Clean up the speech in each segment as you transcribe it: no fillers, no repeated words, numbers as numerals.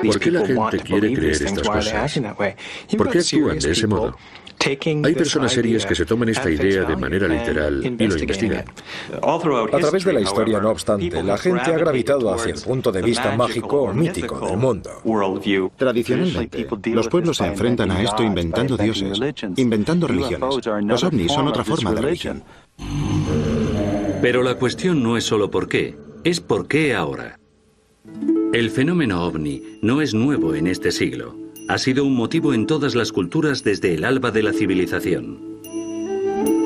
¿Por qué la gente quiere creer estas cosas? ¿Por qué actúan de ese modo? Hay personas serias que se toman esta idea de manera literal y lo investigan. A través de la historia, no obstante, la gente ha gravitado hacia el punto de vista mágico o mítico del mundo. Tradicionalmente, los pueblos se enfrentan a esto inventando dioses, inventando religiones. Los ovnis son otra forma de religión. Pero la cuestión no es solo por qué, es por qué ahora. El fenómeno ovni no es nuevo en este siglo. Ha sido un motivo en todas las culturas desde el alba de la civilización.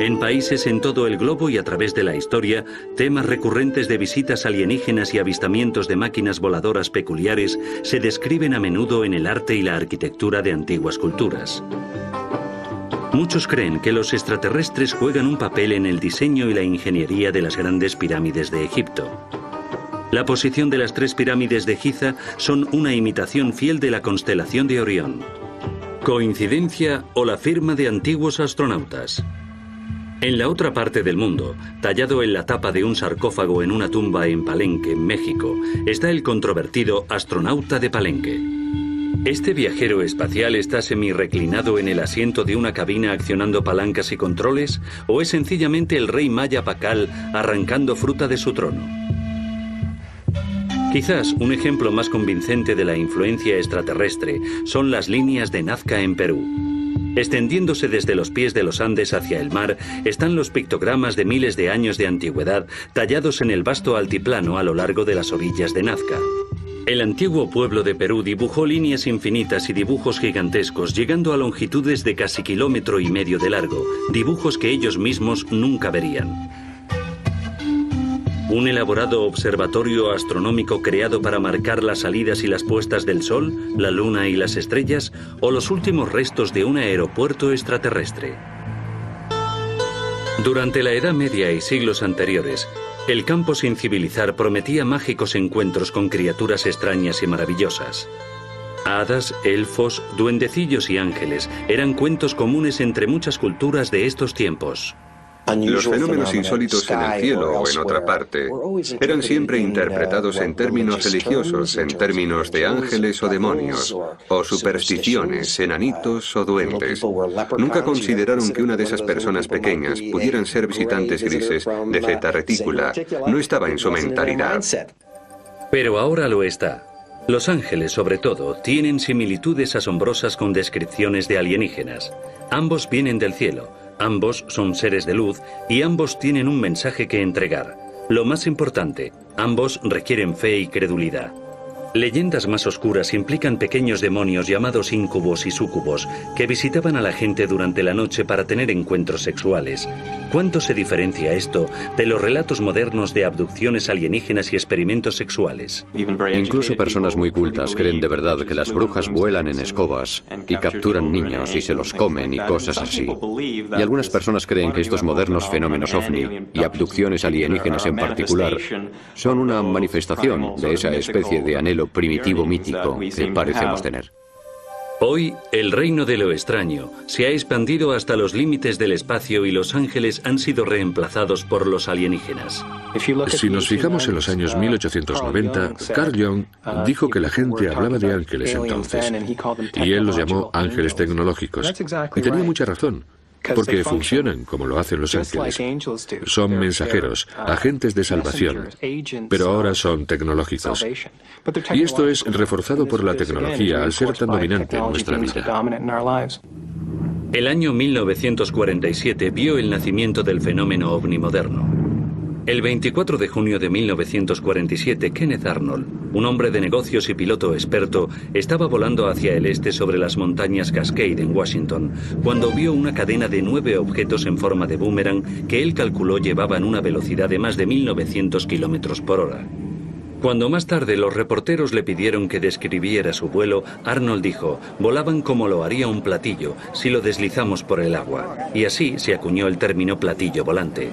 En países en todo el globo y a través de la historia, temas recurrentes de visitas alienígenas y avistamientos de máquinas voladoras peculiares se describen a menudo en el arte y la arquitectura de antiguas culturas. Muchos creen que los extraterrestres juegan un papel en el diseño y la ingeniería de las grandes pirámides de Egipto. La posición de las 3 pirámides de Giza son una imitación fiel de la constelación de Orión. ¿Coincidencia o la firma de antiguos astronautas? En la otra parte del mundo, tallado en la tapa de un sarcófago en una tumba en Palenque, México, está el controvertido astronauta de Palenque. ¿Este viajero espacial está semirreclinado en el asiento de una cabina accionando palancas y controles? ¿O es sencillamente el rey maya Pacal arrancando fruta de su trono? Quizás un ejemplo más convincente de la influencia extraterrestre son las líneas de Nazca en Perú. Extendiéndose desde los pies de los Andes hacia el mar están los pictogramas de miles de años de antigüedad tallados en el vasto altiplano a lo largo de las orillas de Nazca. El antiguo pueblo de Perú dibujó líneas infinitas y dibujos gigantescos, llegando a longitudes de casi 1,5 kilómetros de largo, dibujos que ellos mismos nunca verían. ¿Un elaborado observatorio astronómico creado para marcar las salidas y las puestas del Sol, la Luna y las estrellas, o los últimos restos de un aeropuerto extraterrestre? Durante la Edad Media y siglos anteriores, el campo sin civilizar prometía mágicos encuentros con criaturas extrañas y maravillosas. Hadas, elfos, duendecillos y ángeles eran cuentos comunes entre muchas culturas de estos tiempos. Los fenómenos insólitos en el cielo o en otra parte eran siempre interpretados en términos religiosos, en términos de ángeles o demonios, o supersticiones, enanitos o duendes. Nunca consideraron que una de esas personas pequeñas pudieran ser visitantes grises de Zeta Reticula. No estaba en su mentalidad. Pero ahora lo está. Los ángeles, sobre todo, tienen similitudes asombrosas con descripciones de alienígenas. Ambos vienen del cielo. Ambos son seres de luz y ambos tienen un mensaje que entregar. Lo más importante, ambos requieren fe y credulidad. Leyendas más oscuras implican pequeños demonios llamados íncubos y súcubos que visitaban a la gente durante la noche para tener encuentros sexuales. ¿Cuánto se diferencia esto de los relatos modernos de abducciones alienígenas y experimentos sexuales? Incluso personas muy cultas creen de verdad que las brujas vuelan en escobas y capturan niños y se los comen y cosas así. Y algunas personas creen que estos modernos fenómenos ovni y abducciones alienígenas en particular son una manifestación de esa especie de anhelo primitivo mítico que parecemos tener. Hoy, el reino de lo extraño se ha expandido hasta los límites del espacio y los ángeles han sido reemplazados por los alienígenas. Si nos fijamos en los años 1890, Carl Jung dijo que la gente hablaba de ángeles entonces, y él los llamó ángeles tecnológicos. Y tenía mucha razón, porque funcionan como lo hacen los ángeles. Son mensajeros, agentes de salvación, pero ahora son tecnológicos. Y esto es reforzado por la tecnología al ser tan dominante en nuestra vida. El año 1947 vio el nacimiento del fenómeno ovni moderno. El 24 de junio de 1947, Kenneth Arnold, un hombre de negocios y piloto experto, estaba volando hacia el este sobre las montañas Cascade en Washington, cuando vio una cadena de 9 objetos en forma de boomerang que él calculó llevaban una velocidad de más de 1900 kilómetros por hora. Cuando más tarde los reporteros le pidieron que describiera su vuelo, Arnold dijo: volaban como lo haría un platillo si lo deslizamos por el agua, y así se acuñó el término platillo volante.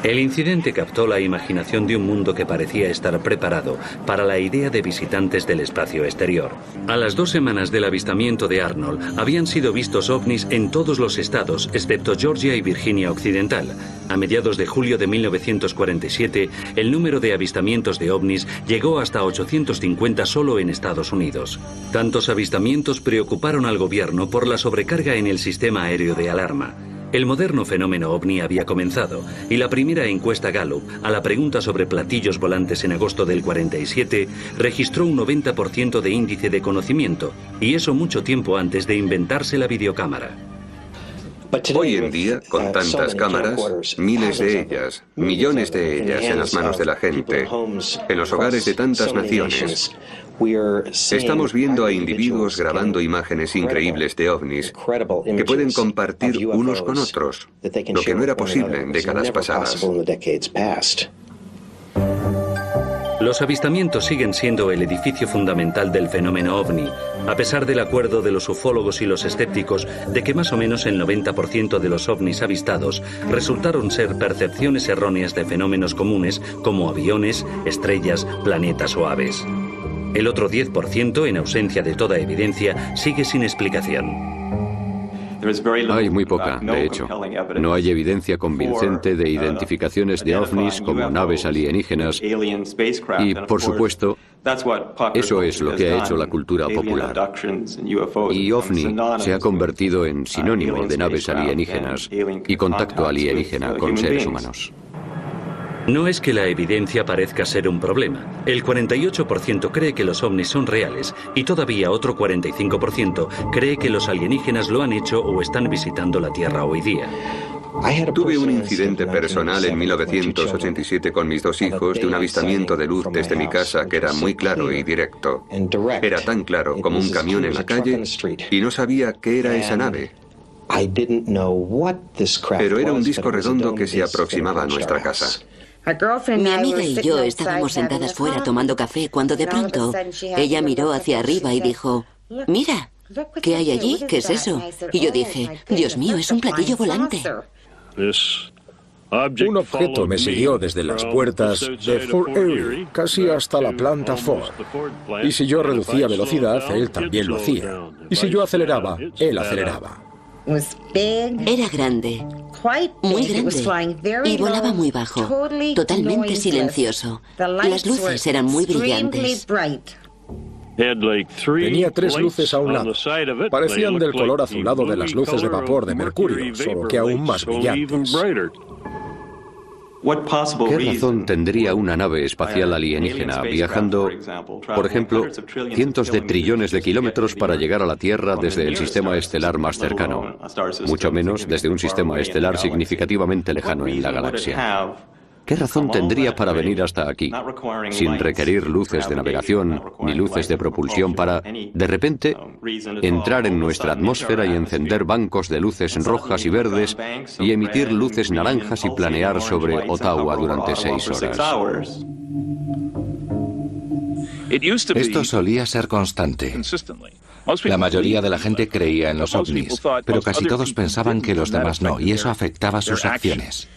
El incidente captó la imaginación de un mundo que parecía estar preparado para la idea de visitantes del espacio exterior. A las 2 semanas del avistamiento de Arnold, habían sido vistos ovnis en todos los estados, excepto Georgia y Virginia Occidental. A mediados de julio de 1947, el número de avistamientos de ovnis llegó hasta 850 solo en Estados Unidos. Tantos avistamientos preocuparon al gobierno por la sobrecarga en el sistema aéreo de alarma. El moderno fenómeno ovni había comenzado, y la primera encuesta Gallup, a la pregunta sobre platillos volantes en agosto del 47, registró un 90% de índice de conocimiento, y eso mucho tiempo antes de inventarse la videocámara. Hoy en día, con tantas cámaras, miles de ellas, millones de ellas en las manos de la gente, en los hogares de tantas naciones, estamos viendo a individuos grabando imágenes increíbles de ovnis que pueden compartir unos con otros, lo que no era posible en décadas pasadas. Los avistamientos siguen siendo el edificio fundamental del fenómeno ovni, a pesar del acuerdo de los ufólogos y los escépticos de que más o menos el 90% de los ovnis avistados resultaron ser percepciones erróneas de fenómenos comunes como aviones, estrellas, planetas o aves. El otro 10%, en ausencia de toda evidencia, sigue sin explicación. Hay muy poca, de hecho. No hay evidencia convincente de identificaciones de ovnis como naves alienígenas y, por supuesto, eso es lo que ha hecho la cultura popular. Y ovni se ha convertido en sinónimo de naves alienígenas y contacto alienígena con seres humanos. No es que la evidencia parezca ser un problema. El 48% cree que los ovnis son reales y todavía otro 45% cree que los alienígenas lo han hecho o están visitando la Tierra hoy día. Tuve un incidente personal en 1987 con mis 2 hijos de un avistamiento de luz desde mi casa que era muy claro y directo. Era tan claro como un camión en la calle y no sabía qué era esa nave. Pero era un disco redondo que se aproximaba a nuestra casa. Mi amiga y yo estábamos sentadas fuera tomando café cuando de pronto ella miró hacia arriba y dijo, mira, ¿qué hay allí? ¿Qué es eso? Y yo dije, Dios mío, es un platillo volante. Un objeto me siguió desde las puertas de Fort Erie, casi hasta la planta Ford. Y si yo reducía velocidad, él también lo hacía. Y si yo aceleraba, él aceleraba. Era grande, muy grande, y volaba muy bajo, totalmente silencioso. Las luces eran muy brillantes. Tenía 3 luces a un lado. Parecían del color azulado de las luces de vapor de mercurio, solo que aún más brillantes. ¿Qué razón tendría una nave espacial alienígena viajando, por ejemplo, cientos de trillones de kilómetros para llegar a la Tierra desde el sistema estelar más cercano, mucho menos desde un sistema estelar significativamente lejano en la galaxia? ¿Qué razón tendría para venir hasta aquí, sin requerir luces de navegación ni luces de propulsión para, de repente, entrar en nuestra atmósfera y encender bancos de luces rojas y verdes y emitir luces naranjas y planear sobre Ottawa durante 6 horas? Esto solía ser constante. La mayoría de la gente creía en los ovnis, pero casi todos pensaban que los demás no, y eso afectaba sus acciones.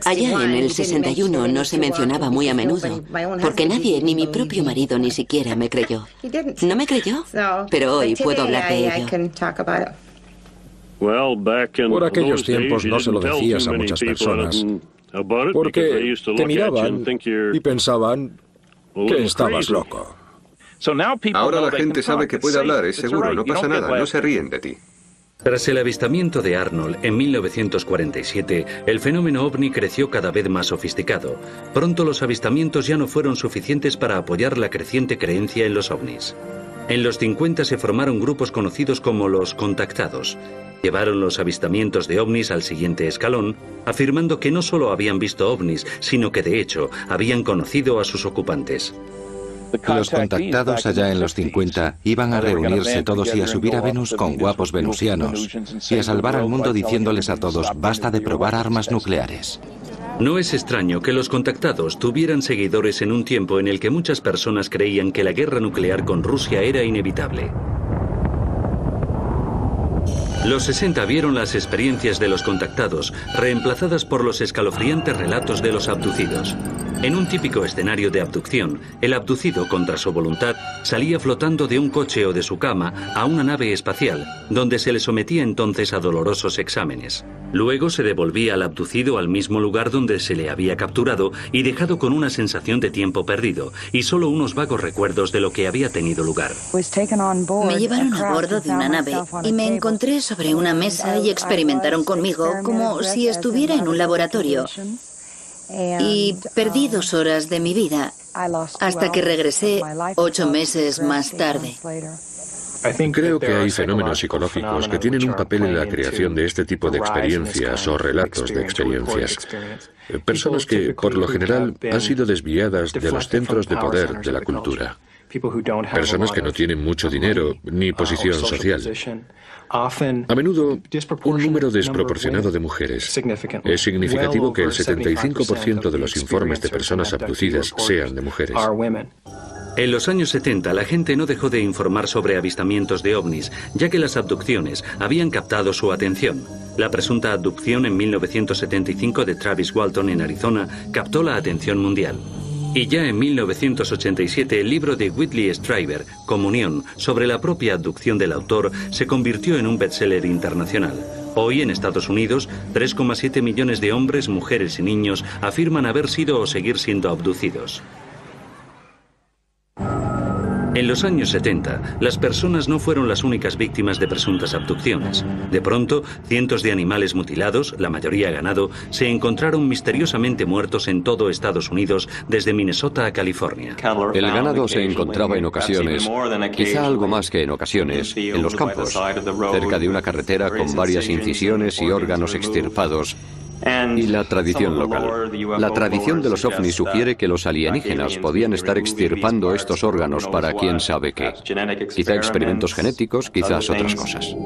Allá en el 61 no se mencionaba muy a menudo, porque nadie, ni mi propio marido ni siquiera me creyó. ¿No me creyó? Pero hoy puedo hablar de ello. Por aquellos tiempos no se lo decías a muchas personas, porque te miraban y pensaban que estabas loco. Ahora la gente sabe que puede hablar, es seguro, no pasa nada, no se ríen de ti. Tras el avistamiento de Arnold en 1947, el fenómeno ovni creció cada vez más sofisticado. Pronto los avistamientos ya no fueron suficientes para apoyar la creciente creencia en los ovnis. En los 50 se formaron grupos conocidos como los contactados. Llevaron los avistamientos de ovnis al siguiente escalón, afirmando que no solo habían visto ovnis, sino que de hecho habían conocido a sus ocupantes. Los contactados allá en los 50 iban a reunirse todos y a subir a Venus con guapos venusianos y a salvar al mundo diciéndoles a todos, basta de probar armas nucleares. No es extraño que los contactados tuvieran seguidores en un tiempo en el que muchas personas creían que la guerra nuclear con Rusia era inevitable. Los 60 vieron las experiencias de los contactados reemplazadas por los escalofriantes relatos de los abducidos. En un típico escenario de abducción, el abducido, contra su voluntad, salía flotando de un coche o de su cama a una nave espacial, donde se le sometía entonces a dolorosos exámenes. Luego se devolvía al abducido al mismo lugar donde se le había capturado y dejado con una sensación de tiempo perdido y solo unos vagos recuerdos de lo que había tenido lugar. Me llevaron a bordo de una nave y me encontré sobre una mesa y experimentaron conmigo como si estuviera en un laboratorio. Y perdí 2 horas de mi vida hasta que regresé 8 meses más tarde. Creo que hay fenómenos psicológicos que tienen un papel en la creación de este tipo de experiencias o relatos de experiencias. Personas que, por lo general, han sido desviadas de los centros de poder de la cultura. Personas que no tienen mucho dinero ni posición social. A menudo, un número desproporcionado de mujeres. Es significativo que el 75% de los informes de personas abducidas sean de mujeres. En los años 70, la gente no dejó de informar sobre avistamientos de ovnis, ya que las abducciones habían captado su atención. La presunta abducción en 1975 de Travis Walton en Arizona captó la atención mundial. Y ya en 1987 el libro de Whitley Strieber, Comunión, sobre la propia abducción del autor, se convirtió en un bestseller internacional. Hoy en Estados Unidos, 3,7 millones de hombres, mujeres y niños afirman haber sido o seguir siendo abducidos. En los años 70, las personas no fueron las únicas víctimas de presuntas abducciones. De pronto, cientos de animales mutilados, la mayoría ganado, se encontraron misteriosamente muertos en todo Estados Unidos, desde Minnesota a California. El ganado se encontraba en ocasiones, quizá algo más que en ocasiones, en los campos, cerca de una carretera con varias incisiones y órganos extirpados. Y la tradición local. La tradición de los ovnis sugiere que los alienígenas podían estar extirpando estos órganos para quién sabe qué. Quizá experimentos genéticos, quizás otras cosas.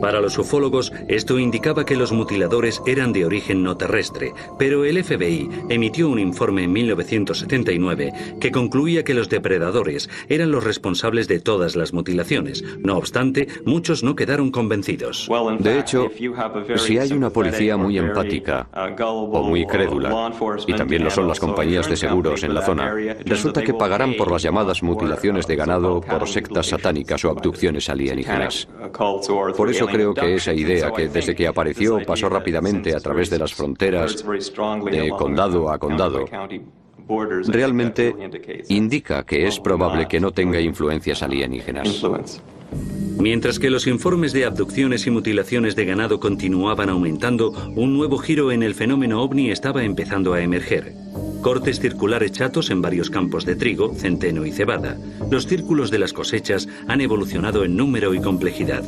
Para los ufólogos, esto indicaba que los mutiladores eran de origen no terrestre, pero el FBI emitió un informe en 1979 que concluía que los depredadores eran los responsables de todas las mutilaciones. No obstante, muchos no quedaron convencidos. De hecho, si hay una policía muy empática o muy crédula, y también lo son las compañías de seguros en la zona, resulta que pagarán por las llamadas mutilaciones de ganado por sectas satánicas o abducciones alienígenas. Por eso creo que esa idea que desde que apareció pasó rápidamente a través de las fronteras de condado a condado, realmente indica que es probable que no tenga influencias alienígenas. Mientras que los informes de abducciones y mutilaciones de ganado continuaban aumentando, un nuevo giro en el fenómeno ovni estaba empezando a emerger. Cortes circulares chatos en varios campos de trigo, centeno y cebada. Los círculos de las cosechas han evolucionado en número y complejidad.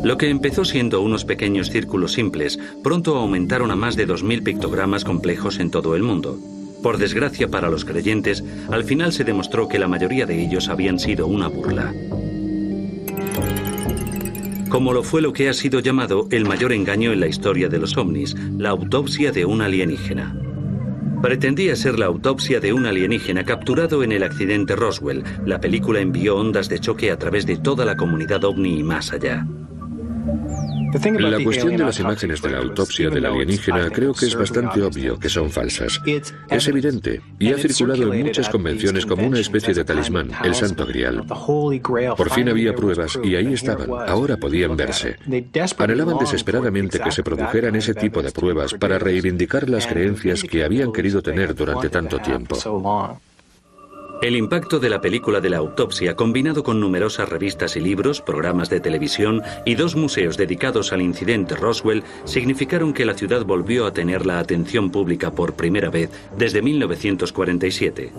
Lo que empezó siendo unos pequeños círculos simples, pronto aumentaron a más de 2000 pictogramas complejos en todo el mundo. Por desgracia para los creyentes, al final se demostró que la mayoría de ellos habían sido una burla. Como lo fue lo que ha sido llamado el mayor engaño en la historia de los ovnis, la autopsia de un alienígena. Pretendía ser la autopsia de un alienígena capturado en el accidente Roswell. La película envió ondas de choque a través de toda la comunidad ovni y más allá. La cuestión de las imágenes de la autopsia del alienígena creo que es bastante obvio que son falsas. Es evidente y ha circulado en muchas convenciones como una especie de talismán, el Santo Grial. Por fin había pruebas y ahí estaban, ahora podían verse. Anhelaban desesperadamente que se produjeran ese tipo de pruebas para reivindicar las creencias que habían querido tener durante tanto tiempo. El impacto de la película de la autopsia, combinado con numerosas revistas y libros, programas de televisión y 2 museos dedicados al incidente Roswell, significaron que la ciudad volvió a tener la atención pública por primera vez desde 1947.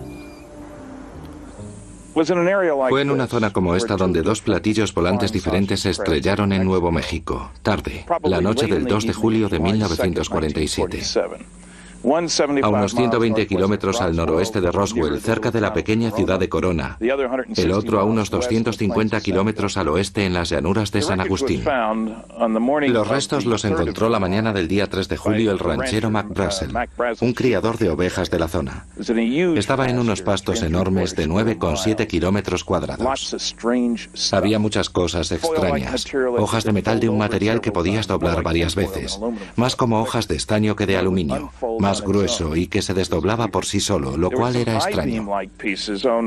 Fue en una zona como esta donde 2 platillos volantes diferentes se estrellaron en Nuevo México, tarde, la noche del 2 de julio de 1947. a unos 120 kilómetros al noroeste de Roswell, cerca de la pequeña ciudad de Corona, el otro a unos 250 kilómetros al oeste en las llanuras de San Agustín. Los restos los encontró la mañana del día 3 de julio el ranchero Mac Brazel, un criador de ovejas de la zona. Estaba en unos pastos enormes de 9,7 kilómetros cuadrados. Había muchas cosas extrañas, hojas de metal de un material que podías doblar varias veces, más como hojas de estaño que de aluminio, más grueso y que se desdoblaba por sí solo, lo cual era extraño.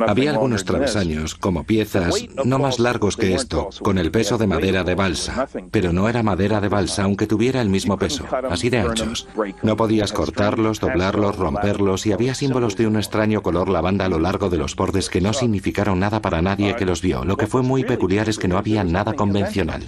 Había algunos travesaños, como piezas, no más largos que esto, con el peso de madera de balsa, pero no era madera de balsa aunque tuviera el mismo peso, así de anchos. No podías cortarlos, doblarlos, romperlos y había símbolos de un extraño color lavanda a lo largo de los bordes que no significaron nada para nadie que los vio. Lo que fue muy peculiar es que no había nada convencional.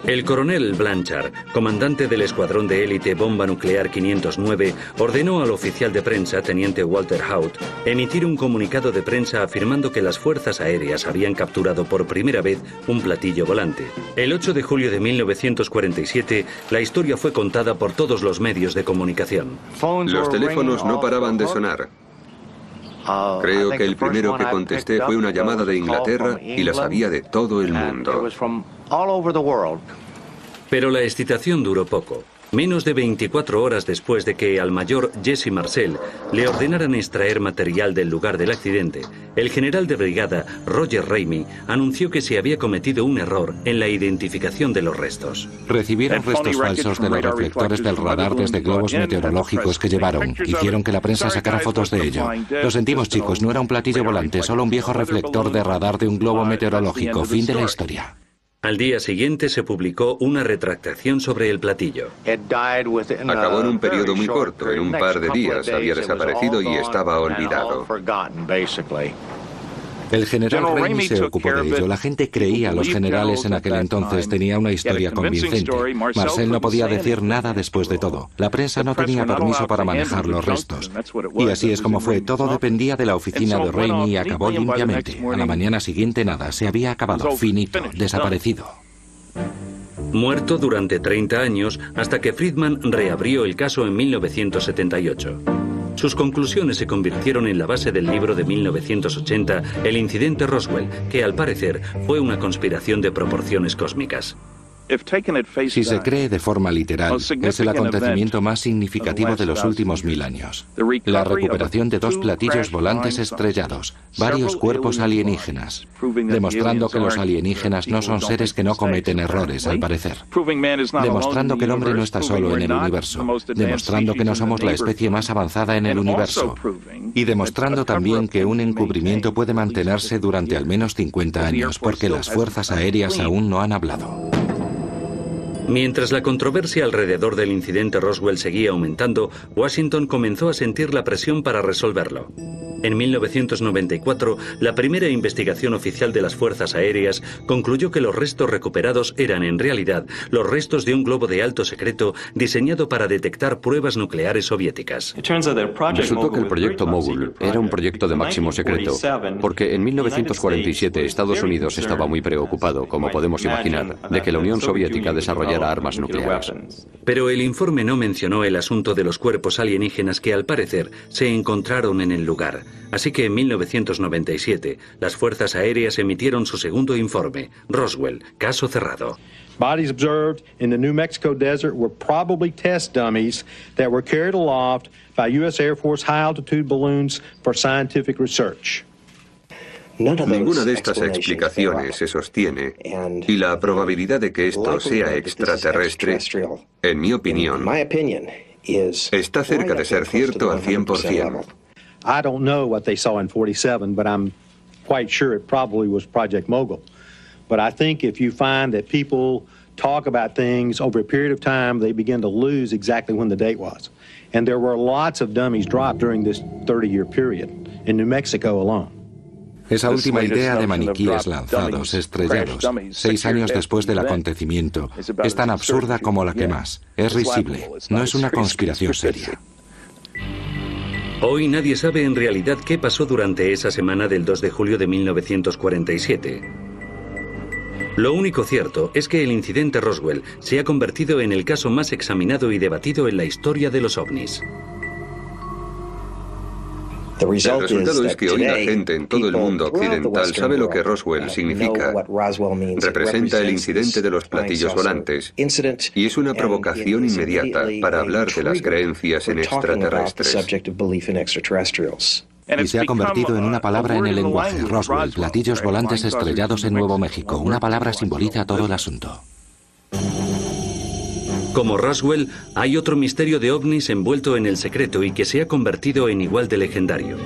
El coronel Blanchard, comandante del escuadrón de élite bomba nuclear 509, ordenó al oficial de prensa, teniente Walter Haut, emitir un comunicado de prensa afirmando que las fuerzas aéreas habían capturado por primera vez un platillo volante. El 8 de julio de 1947, la historia fue contada por todos los medios de comunicación. Los teléfonos no paraban de sonar. Creo que el primero que contesté fue una llamada de Inglaterra y la sabía de todo el mundo. Pero la excitación duró poco. Menos de 24 horas después de que al mayor Jesse Marcel le ordenaran extraer material del lugar del accidente, el general de brigada Roger Ramey anunció que se había cometido un error en la identificación de los restos. Recibieron restos falsos de los reflectores del radar desde globos meteorológicos que llevaron. Hicieron que la prensa sacara fotos de ello. Lo sentimos, chicos, no era un platillo volante, solo un viejo reflector de radar de un globo meteorológico. Fin de la historia. Al día siguiente se publicó una retractación sobre el platillo. Acabó en un periodo muy corto, en un par de días había desaparecido y estaba olvidado. El general Ramey se ocupó de ello. La gente creía a los generales en aquel entonces. Tenía una historia convincente. Marcel no podía decir nada después de todo. La prensa no tenía permiso para manejar los restos. Y así es como fue. Todo dependía de la oficina de Ramey y acabó limpiamente. A la mañana siguiente nada. Se había acabado. Finito. Desaparecido. Muerto durante 30 años hasta que Friedman reabrió el caso en 1978. Sus conclusiones se convirtieron en la base del libro de 1980, El incidente Roswell, que al parecer fue una conspiración de proporciones cósmicas. Si se cree de forma literal, es el acontecimiento más significativo de los últimos 1000 años. La recuperación de 2 platillos volantes estrellados, varios cuerpos alienígenas, demostrando que los alienígenas no son seres que no cometen errores, al parecer. Demostrando que el hombre no está solo en el universo. Demostrando que no somos la especie más avanzada en el universo. Y demostrando también que un encubrimiento puede mantenerse durante al menos 50 años, porque las fuerzas aéreas aún no han hablado. Mientras la controversia alrededor del incidente Roswell seguía aumentando, Washington comenzó a sentir la presión para resolverlo. En 1994, la primera investigación oficial de las fuerzas aéreas concluyó que los restos recuperados eran en realidad los restos de un globo de alto secreto diseñado para detectar pruebas nucleares soviéticas. Resultó que el proyecto Mogul era un proyecto de máximo secreto, porque en 1947 Estados Unidos estaba muy preocupado, como podemos imaginar, de que la Unión Soviética desarrollara armas nucleares. Pero el informe no mencionó el asunto de los cuerpos alienígenas que al parecer se encontraron en el lugar. Así que en 1997, las fuerzas aéreas emitieron su segundo informe, Roswell, caso cerrado. Bodies observed in the New Mexico desert were probably test dummies that were carried aloft by U.S. Air Force high-altitude balloons for scientific research. Ninguna de estas explicaciones se sostiene y la probabilidad de que esto sea extraterrestre, en mi opinión, está cerca de ser cierto al 100%. I don't know what they saw in 47, but I'm quite sure it probably was Project Mogul. But I think if you find that people talk about things over a period of time, they begin to lose exactly when the date was. And there were lots of dummies dropped during this 30-year period in New Mexico alone. Esa última idea de maniquíes lanzados, estrellados, 6 años después del acontecimiento, es tan absurda como la que más. Es risible, no es una conspiración seria. Hoy nadie sabe en realidad qué pasó durante esa semana del 2 de julio de 1947. Lo único cierto es que el incidente Roswell se ha convertido en el caso más examinado y debatido en la historia de los ovnis. El resultado es que hoy la gente en todo el mundo occidental sabe lo que Roswell significa. Representa el incidente de los platillos volantes y es una provocación inmediata para hablar de las creencias en extraterrestres. Y se ha convertido en una palabra en el lenguaje. Roswell, platillos volantes estrellados en Nuevo México. Una palabra simboliza todo el asunto. Como Roswell, hay otro misterio de ovnis envuelto en el secreto y que se ha convertido en igual de legendario.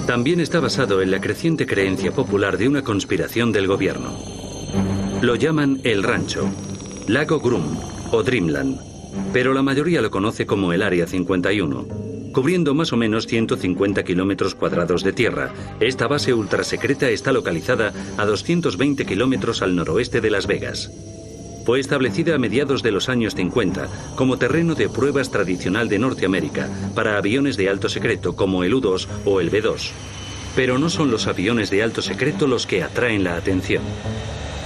También está basado en la creciente creencia popular de una conspiración del gobierno. Lo llaman El Rancho, Lago Grum o Dreamland, pero la mayoría lo conoce como el Área 51. Cubriendo más o menos 150 kilómetros cuadrados de tierra, esta base ultrasecreta está localizada a 220 kilómetros al noroeste de Las Vegas. Fue establecida a mediados de los años 50 como terreno de pruebas tradicional de Norteamérica para aviones de alto secreto como el U-2 o el B-2. Pero no son los aviones de alto secreto los que atraen la atención.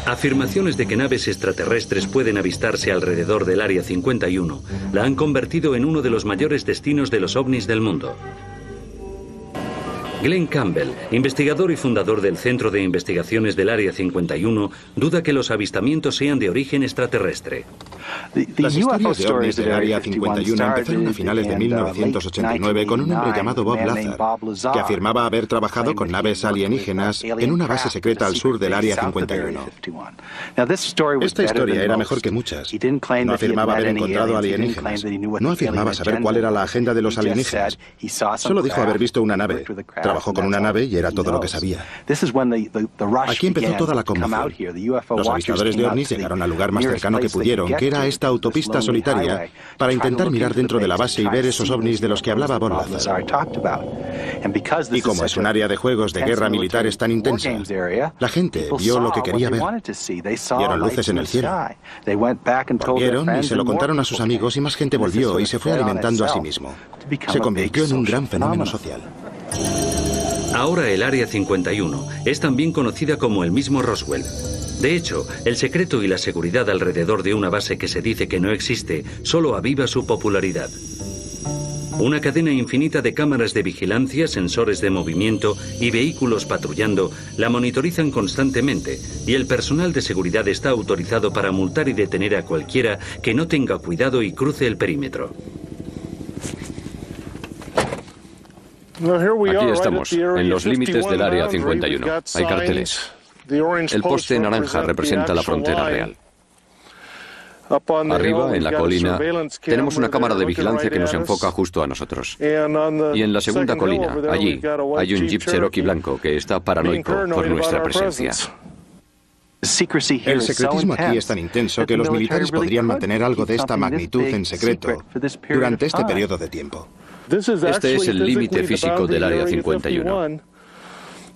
Afirmaciones de que naves extraterrestres pueden avistarse alrededor del Área 51 la han convertido en uno de los mayores destinos de los ovnis del mundo. Glenn Campbell, investigador y fundador del Centro de Investigaciones del Área 51, duda que los avistamientos sean de origen extraterrestre. Las historias de ovnis del Área 51 empezaron a finales de 1989 con un hombre llamado Bob Lazar, que afirmaba haber trabajado con naves alienígenas en una base secreta al sur del Área 51. Esta historia era mejor que muchas. No afirmaba haber encontrado alienígenas. No afirmaba saber cuál era la agenda de los alienígenas. Solo dijo haber visto una nave. Trabajó con una nave y era todo lo que sabía. Aquí empezó toda la conmoción. Los avistadores de ovnis llegaron al lugar más cercano que pudieron, que era esta autopista solitaria, para intentar mirar dentro de la base y ver esos ovnis de los que hablaba Bob Lazar. Y como es un área de juegos de guerra militares tan intensa, la gente vio lo que quería ver. Vieron luces en el cielo. Volvieron y se lo contaron a sus amigos y más gente volvió y se fue alimentando a sí mismo. Se convirtió en un gran fenómeno social. Ahora el Área 51 es también conocida como el mismo Roswell. De hecho, el secreto y la seguridad alrededor de una base que se dice que no existe solo aviva su popularidad. Una cadena infinita de cámaras de vigilancia, sensores de movimiento y vehículos patrullando la monitorizan constantemente y el personal de seguridad está autorizado para multar y detener a cualquiera que no tenga cuidado y cruce el perímetro. Aquí estamos, en los límites del Área 51. Hay carteles. El poste naranja representa la frontera real. Arriba, en la colina, tenemos una cámara de vigilancia que nos enfoca justo a nosotros. Y en la segunda colina, allí, hay un Jeep Cherokee blanco que está paranoico por nuestra presencia. El secretismo aquí es tan intenso que los militares podrían mantener algo de esta magnitud en secreto durante este periodo de tiempo. Este es el límite físico del Área 51.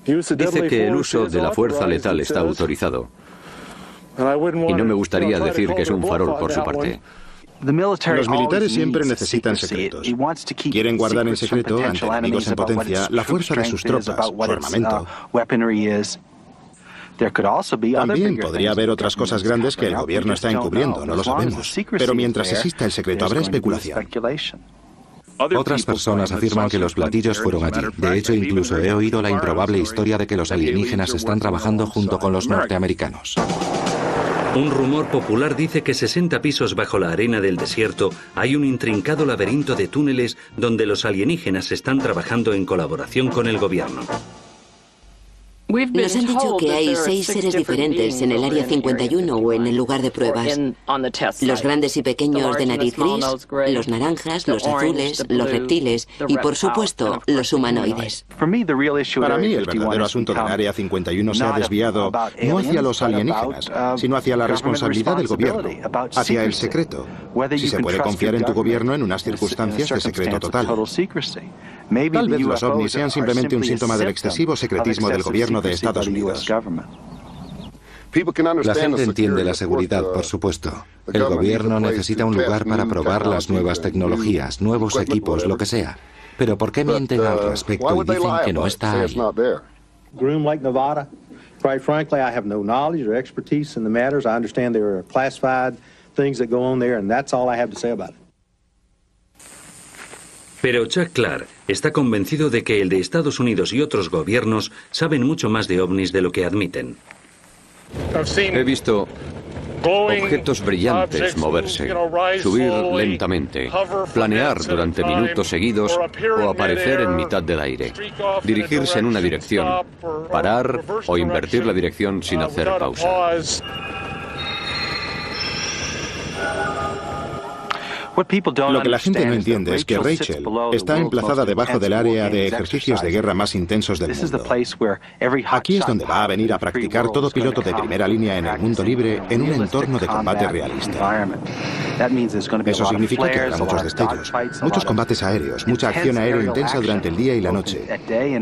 Dice que el uso de la fuerza letal está autorizado. Y no me gustaría decir que es un farol por su parte. Los militares siempre necesitan secretos. Quieren guardar en secreto, ante enemigos en potencia, la fuerza de sus tropas, su armamento. También podría haber otras cosas grandes que el gobierno está encubriendo, no lo sabemos. Pero mientras exista el secreto, habrá especulación. Otras personas afirman que los platillos fueron allí. De hecho, incluso he oído la improbable historia de que los alienígenas están trabajando junto con los norteamericanos. Un rumor popular dice que 60 pisos bajo la arena del desierto hay un intrincado laberinto de túneles donde los alienígenas están trabajando en colaboración con el gobierno. Nos han dicho que hay 6 seres diferentes en el Área 51 o en el lugar de pruebas. Los grandes y pequeños de nariz gris, los naranjas, los azules, los reptiles y, por supuesto, los humanoides. Para mí, el verdadero asunto del Área 51 se ha desviado no hacia los alienígenas, sino hacia la responsabilidad del gobierno, hacia el secreto. Si se puede confiar en tu gobierno en unas circunstancias de secreto total. Tal vez los ovnis sean simplemente un síntoma del excesivo secretismo del gobierno de Estados Unidos. La gente entiende la seguridad, por supuesto. El gobierno necesita un lugar para probar las nuevas tecnologías, nuevos equipos, lo que sea. Pero ¿por qué mienten al respecto y dicen que no está ahí? Quite frankly, I have no knowledge or expertise in the matters. I understand there are classified things that go on there, and that's all I have to say about it. Pero Chuck Clark está convencido de que el de Estados Unidos y otros gobiernos saben mucho más de ovnis de lo que admiten. He visto objetos brillantes moverse, subir lentamente, planear durante minutos seguidos o aparecer en mitad del aire, dirigirse en una dirección, parar o invertir la dirección sin hacer pausa. Lo que la gente no entiende es que Rachel está emplazada debajo del área de ejercicios de guerra más intensos del mundo. Aquí es donde va a venir a practicar todo piloto de primera línea en el mundo libre en un entorno de combate realista. Eso significa que habrá muchos destellos, muchos combates aéreos, mucha acción aérea intensa durante el día y la noche.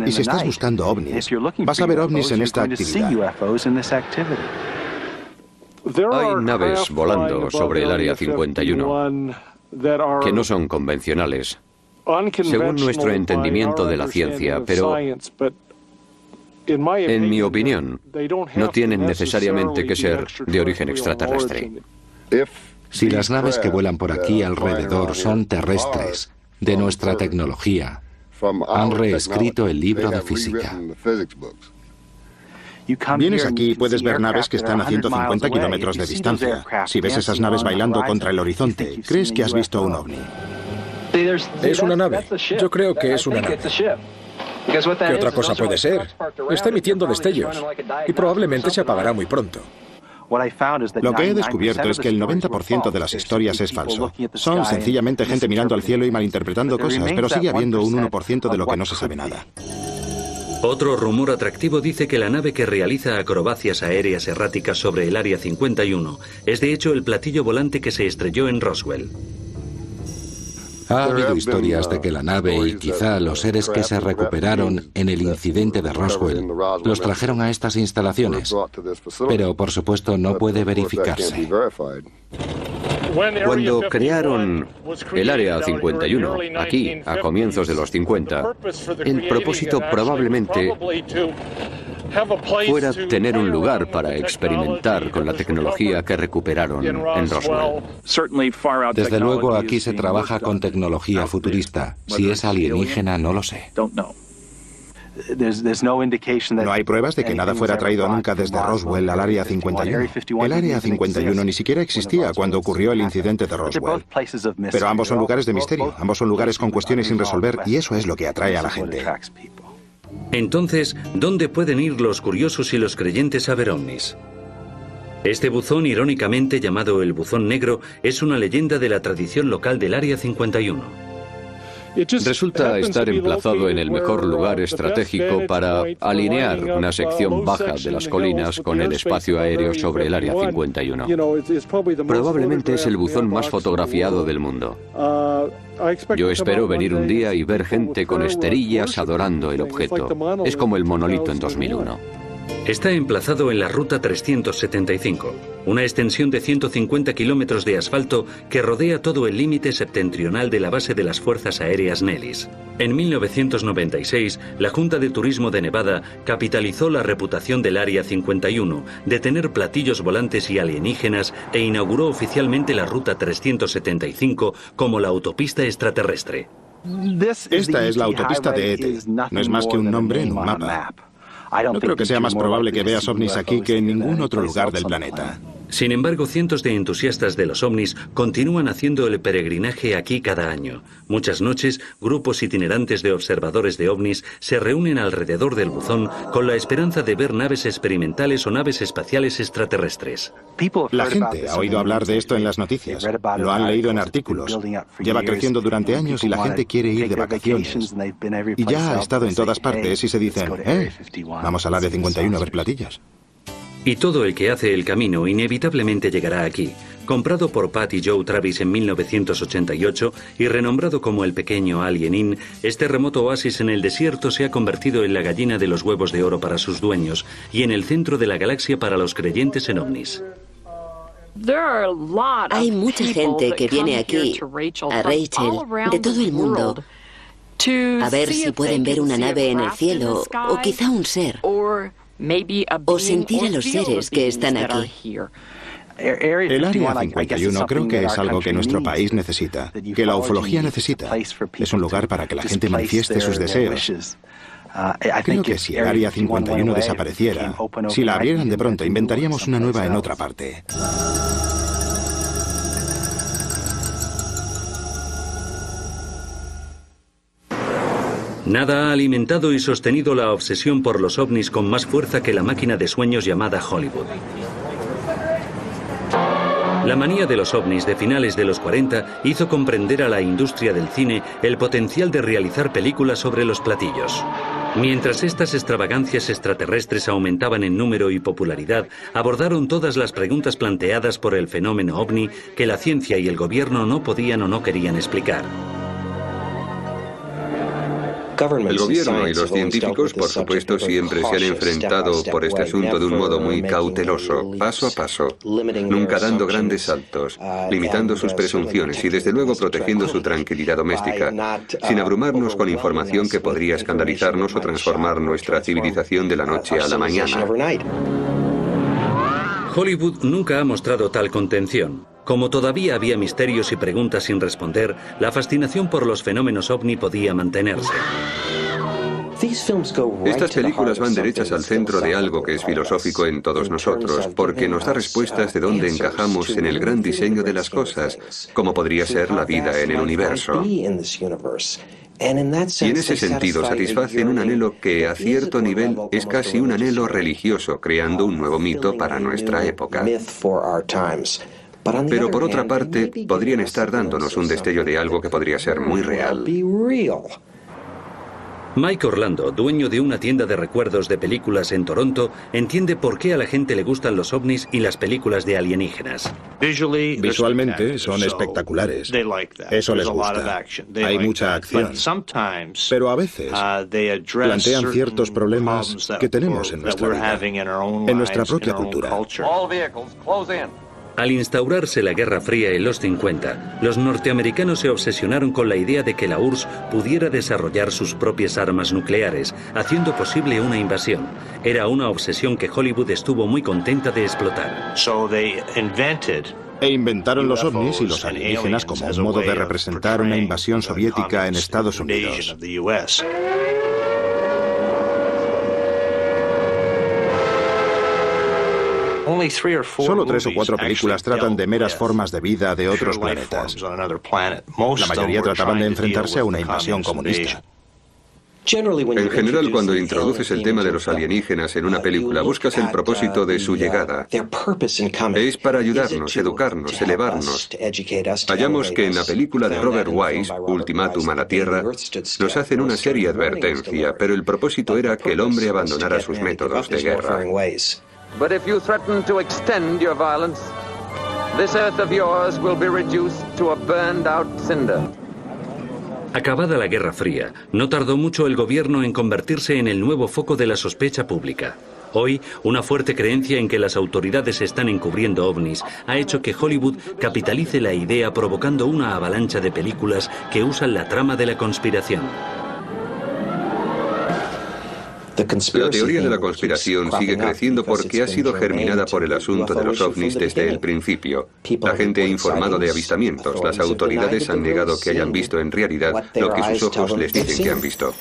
Y si estás buscando ovnis, vas a ver ovnis en esta actividad. Hay naves volando sobre el Área 51 que no son convencionales, según nuestro entendimiento de la ciencia, pero en mi opinión, no tienen necesariamente que ser de origen extraterrestre. Si las naves que vuelan por aquí alrededor son terrestres, de nuestra tecnología, han reescrito el libro de física. Vienes aquí y puedes ver naves que están a 150 kilómetros de distancia. Si ves esas naves bailando contra el horizonte, crees que has visto un ovni. Es una nave. Yo creo que es una nave. ¿Qué otra cosa puede ser? Está emitiendo destellos y probablemente se apagará muy pronto. Lo que he descubierto es que el 90% de las historias es falso. Son sencillamente gente mirando al cielo y malinterpretando cosas, pero sigue habiendo un 1% de lo que no se sabe nada. Otro rumor atractivo dice que la nave que realiza acrobacias aéreas erráticas sobre el Área 51 es de hecho el platillo volante que se estrelló en Roswell. Ha habido historias de que la nave y quizá los seres que se recuperaron en el incidente de Roswell los trajeron a estas instalaciones, pero por supuesto no puede verificarse. Cuando crearon el Área 51, aquí, a comienzos de los 50, el propósito probablemente fuera tener un lugar para experimentar con la tecnología que recuperaron en Roswell. Desde luego aquí se trabaja con tecnología futurista. Si es alienígena, no lo sé. No hay pruebas de que nada fuera traído nunca desde Roswell al Área 51. El Área 51 ni siquiera existía cuando ocurrió el incidente de Roswell. Pero ambos son lugares de misterio, ambos son lugares con cuestiones sin resolver y eso es lo que atrae a la gente. Entonces, ¿dónde pueden ir los curiosos y los creyentes a ver ovnis? Este buzón, irónicamente llamado el Buzón Negro, es una leyenda de la tradición local del Área 51. Resulta estar emplazado en el mejor lugar estratégico para alinear una sección baja de las colinas con el espacio aéreo sobre el Área 51. Probablemente es el buzón más fotografiado del mundo. Yo espero venir un día y ver gente con esterillas adorando el objeto. Es como el monolito en 2001. Está emplazado en la Ruta 375, una extensión de 150 kilómetros de asfalto que rodea todo el límite septentrional de la base de las Fuerzas Aéreas Nellis. En 1996, la Junta de Turismo de Nevada capitalizó la reputación del Área 51 de tener platillos volantes y alienígenas e inauguró oficialmente la Ruta 375 como la autopista extraterrestre. Esta es la autopista de ET. No es más que un nombre en un mapa. No creo que sea más probable que veas ovnis aquí que en ningún otro lugar del planeta. Sin embargo, cientos de entusiastas de los ovnis continúan haciendo el peregrinaje aquí cada año. Muchas noches, grupos itinerantes de observadores de ovnis se reúnen alrededor del buzón con la esperanza de ver naves experimentales o naves espaciales extraterrestres. La gente ha oído hablar de esto en las noticias, lo han leído en artículos, lleva creciendo durante años y la gente quiere ir de vacaciones. Y ya ha estado en todas partes y se dicen, vamos al Área 51 a ver platillos. Y todo el que hace el camino inevitablemente llegará aquí. Comprado por Pat y Joe Travis en 1988 y renombrado como el pequeño Alien Inn, este remoto oasis en el desierto se ha convertido en la gallina de los huevos de oro para sus dueños y en el centro de la galaxia para los creyentes en ovnis. Hay mucha gente que viene aquí, a Rachel, de todo el mundo, a ver si pueden ver una nave en el cielo o quizá un ser. o sentir a los seres que están aquí. El Área 51 creo que es algo que nuestro país necesita, que la ufología necesita. Es un lugar para que la gente manifieste sus deseos. Creo que si el Área 51 desapareciera, si la abrieran de pronto, inventaríamos una nueva en otra parte. Nada ha alimentado y sostenido la obsesión por los ovnis con más fuerza que la máquina de sueños llamada Hollywood. La manía de los ovnis de finales de los 40 hizo comprender a la industria del cine el potencial de realizar películas sobre los platillos. Mientras estas extravagancias extraterrestres aumentaban en número y popularidad, abordaron todas las preguntas planteadas por el fenómeno ovni que la ciencia y el gobierno no podían o no querían explicar. El gobierno y los científicos, por supuesto, siempre se han enfrentado por este asunto de un modo muy cauteloso, paso a paso, nunca dando grandes saltos, limitando sus presunciones y, desde luego, protegiendo su tranquilidad doméstica, sin abrumarnos con información que podría escandalizarnos o transformar nuestra civilización de la noche a la mañana. Hollywood nunca ha mostrado tal contención. Como todavía había misterios y preguntas sin responder, la fascinación por los fenómenos ovni podía mantenerse. Estas películas van derechas al centro de algo que es filosófico en todos nosotros, porque nos da respuestas de dónde encajamos en el gran diseño de las cosas, como podría ser la vida en el universo. Y en ese sentido satisfacen un anhelo que, a cierto nivel, es casi un anhelo religioso, creando un nuevo mito para nuestra época. Pero por otra parte, podrían estar dándonos un destello de algo que podría ser muy real. Mike Orlando, dueño de una tienda de recuerdos de películas en Toronto, entiende por qué a la gente le gustan los ovnis y las películas de alienígenas. Visualmente son espectaculares. Eso les gusta. Hay mucha acción. Pero a veces plantean ciertos problemas que tenemos en nuestra vida, en nuestra propia cultura. Al instaurarse la Guerra Fría en los 50, los norteamericanos se obsesionaron con la idea de que la URSS pudiera desarrollar sus propias armas nucleares, haciendo posible una invasión. Era una obsesión que Hollywood estuvo muy contenta de explotar. E inventaron los ovnis y los alienígenas como un modo de representar una invasión soviética en Estados Unidos. Solo 3 o 4 películas tratan de meras formas de vida de otros planetas. La mayoría trataban de enfrentarse a una invasión comunista. En general, cuando introduces el tema de los alienígenas en una película, buscas el propósito de su llegada. Es para ayudarnos, educarnos, elevarnos. Hallamos que en la película de Robert Wise, Ultimátum a la Tierra, nos hacen una seria advertencia, pero el propósito era que el hombre abandonara sus métodos de guerra. But if you threaten to extend your violence, this earth of yours will be reduced to a burned-out cinder. Acabada la Guerra Fría, no tardó mucho el gobierno en convertirse en el nuevo foco de la sospecha pública. Hoy, una fuerte creencia en que las autoridades están encubriendo ovnis ha hecho que Hollywood capitalice la idea provocando una avalancha de películas que usan la trama de la conspiración. La teoría de la conspiración sigue creciendo porque ha sido germinada por el asunto de los ovnis desde el principio. La gente ha informado de avistamientos. Las autoridades han negado que hayan visto en realidad lo que sus ojos les dicen que han visto.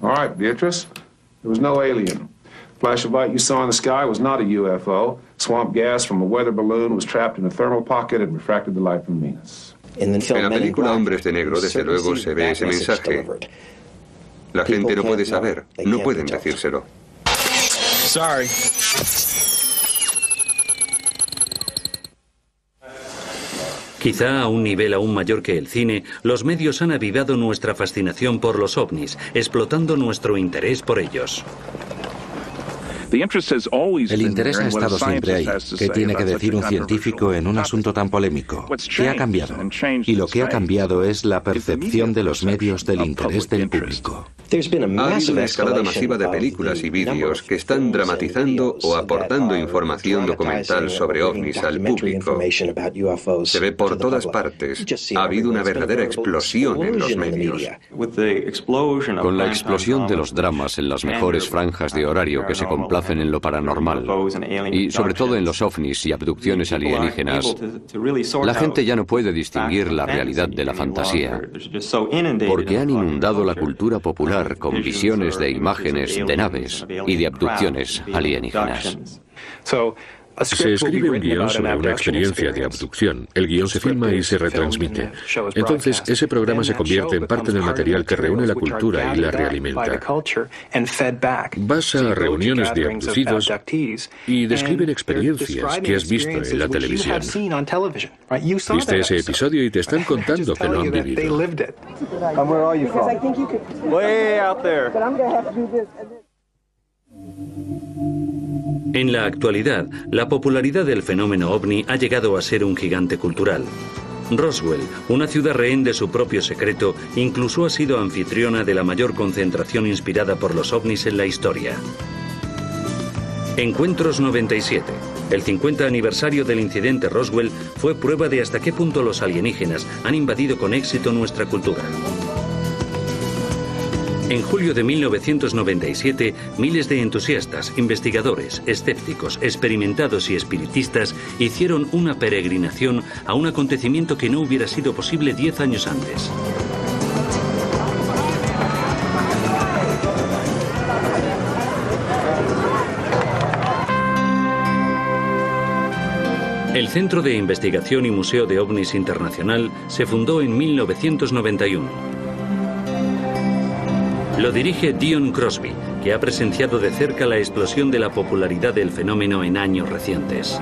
All right, Beatrice. There was no alien. Flash of light you saw in the sky was not a UFO. Swamp gas from a weather balloon was trapped in a thermal pocket and refracted the light from Venus. En la película Hombres de Negro, desde luego, se ve ese mensaje. La gente no puede saber, no pueden decírselo. Sorry. Quizá a un nivel aún mayor que el cine, los medios han avivado nuestra fascinación por los ovnis, explotando nuestro interés por ellos. El interés ha estado siempre ahí. ¿Qué tiene que decir un científico en un asunto tan polémico? ¿Qué ha cambiado? Y lo que ha cambiado es la percepción de los medios del interés del público. Ha habido una escalada masiva de películas y vídeos que están dramatizando o aportando información documental sobre ovnis al público. Se ve por todas partes. Ha habido una verdadera explosión en los medios. Con la explosión de los dramas en las mejores franjas de horario que se complacen en lo paranormal, y sobre todo en los ovnis y abducciones alienígenas, la gente ya no puede distinguir la realidad de la fantasía, porque han inundado la cultura popular con visiones de imágenes de naves y de abducciones alienígenas. Se escribe un guión sobre una experiencia de abducción. El guión se filma y se retransmite. Entonces, ese programa se convierte en parte del material que reúne la cultura y la realimenta. Vas a reuniones de abducidos y describen experiencias que has visto en la televisión. Viste ese episodio y te están contando que lo han vivido. En la actualidad, la popularidad del fenómeno ovni ha llegado a ser un gigante cultural. Roswell, una ciudad rehén de su propio secreto, incluso ha sido anfitriona de la mayor concentración inspirada por los ovnis en la historia. Encuentros 97. El 50 aniversario del incidente Roswell fue prueba de hasta qué punto los alienígenas han invadido con éxito nuestra cultura. En julio de 1997, miles de entusiastas, investigadores, escépticos, experimentados y espiritistas hicieron una peregrinación a un acontecimiento que no hubiera sido posible 10 años antes. El Centro de Investigación y Museo de OVNIs Internacional se fundó en 1991. Lo dirige Dion Crosby, que ha presenciado de cerca la explosión de la popularidad del fenómeno en años recientes.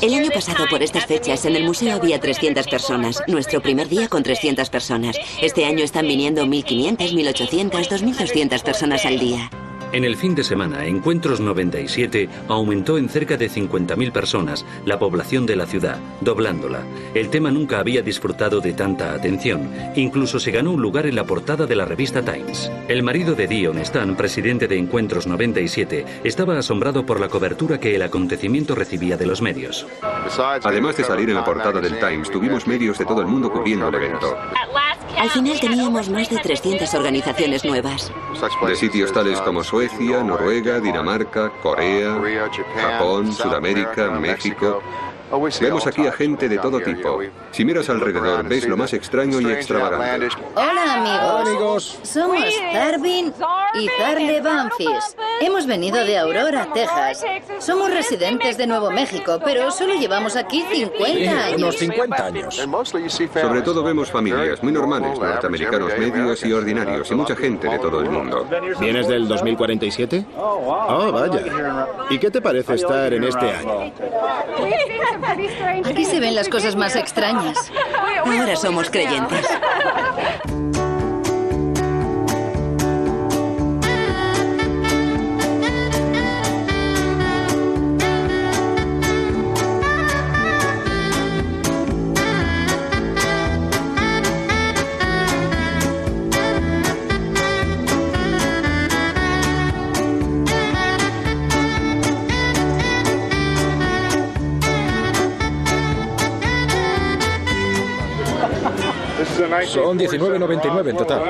El año pasado, por estas fechas, en el museo había 300 personas. Nuestro primer día con 300 personas. Este año están viniendo 1.500, 1.800, 2.200 personas al día. En el fin de semana, Encuentros 97 aumentó en cerca de 50.000 personas la población de la ciudad, doblándola. El tema nunca había disfrutado de tanta atención. Incluso se ganó un lugar en la portada de la revista Times. El marido de Dion, Stan, presidente de Encuentros 97, estaba asombrado por la cobertura que el acontecimiento recibía de los medios. Además de salir en la portada del Times, tuvimos medios de todo el mundo cubriendo el evento. Al final teníamos más de 300 organizaciones nuevas. De sitios tales como Suecia, Noruega, Dinamarca, Corea, Japón, Sudamérica, México. Vemos aquí a gente de todo tipo. Si miras alrededor, ves lo más extraño y extravagante. Hola, amigos. Hola, amigos. Somos Darwin y Darle Banfis. Hemos venido de Aurora, Texas. Somos residentes de Nuevo México, pero solo llevamos aquí 50 años. Unos 50 años. Sobre todo vemos familias muy normales, norteamericanos medios y ordinarios, y mucha gente de todo el mundo. ¿Vienes del 2047? Oh, vaya. ¿Y qué te parece estar en este año? Aquí se ven las cosas más extrañas. Ahora somos creyentes. Son 19.99 en total.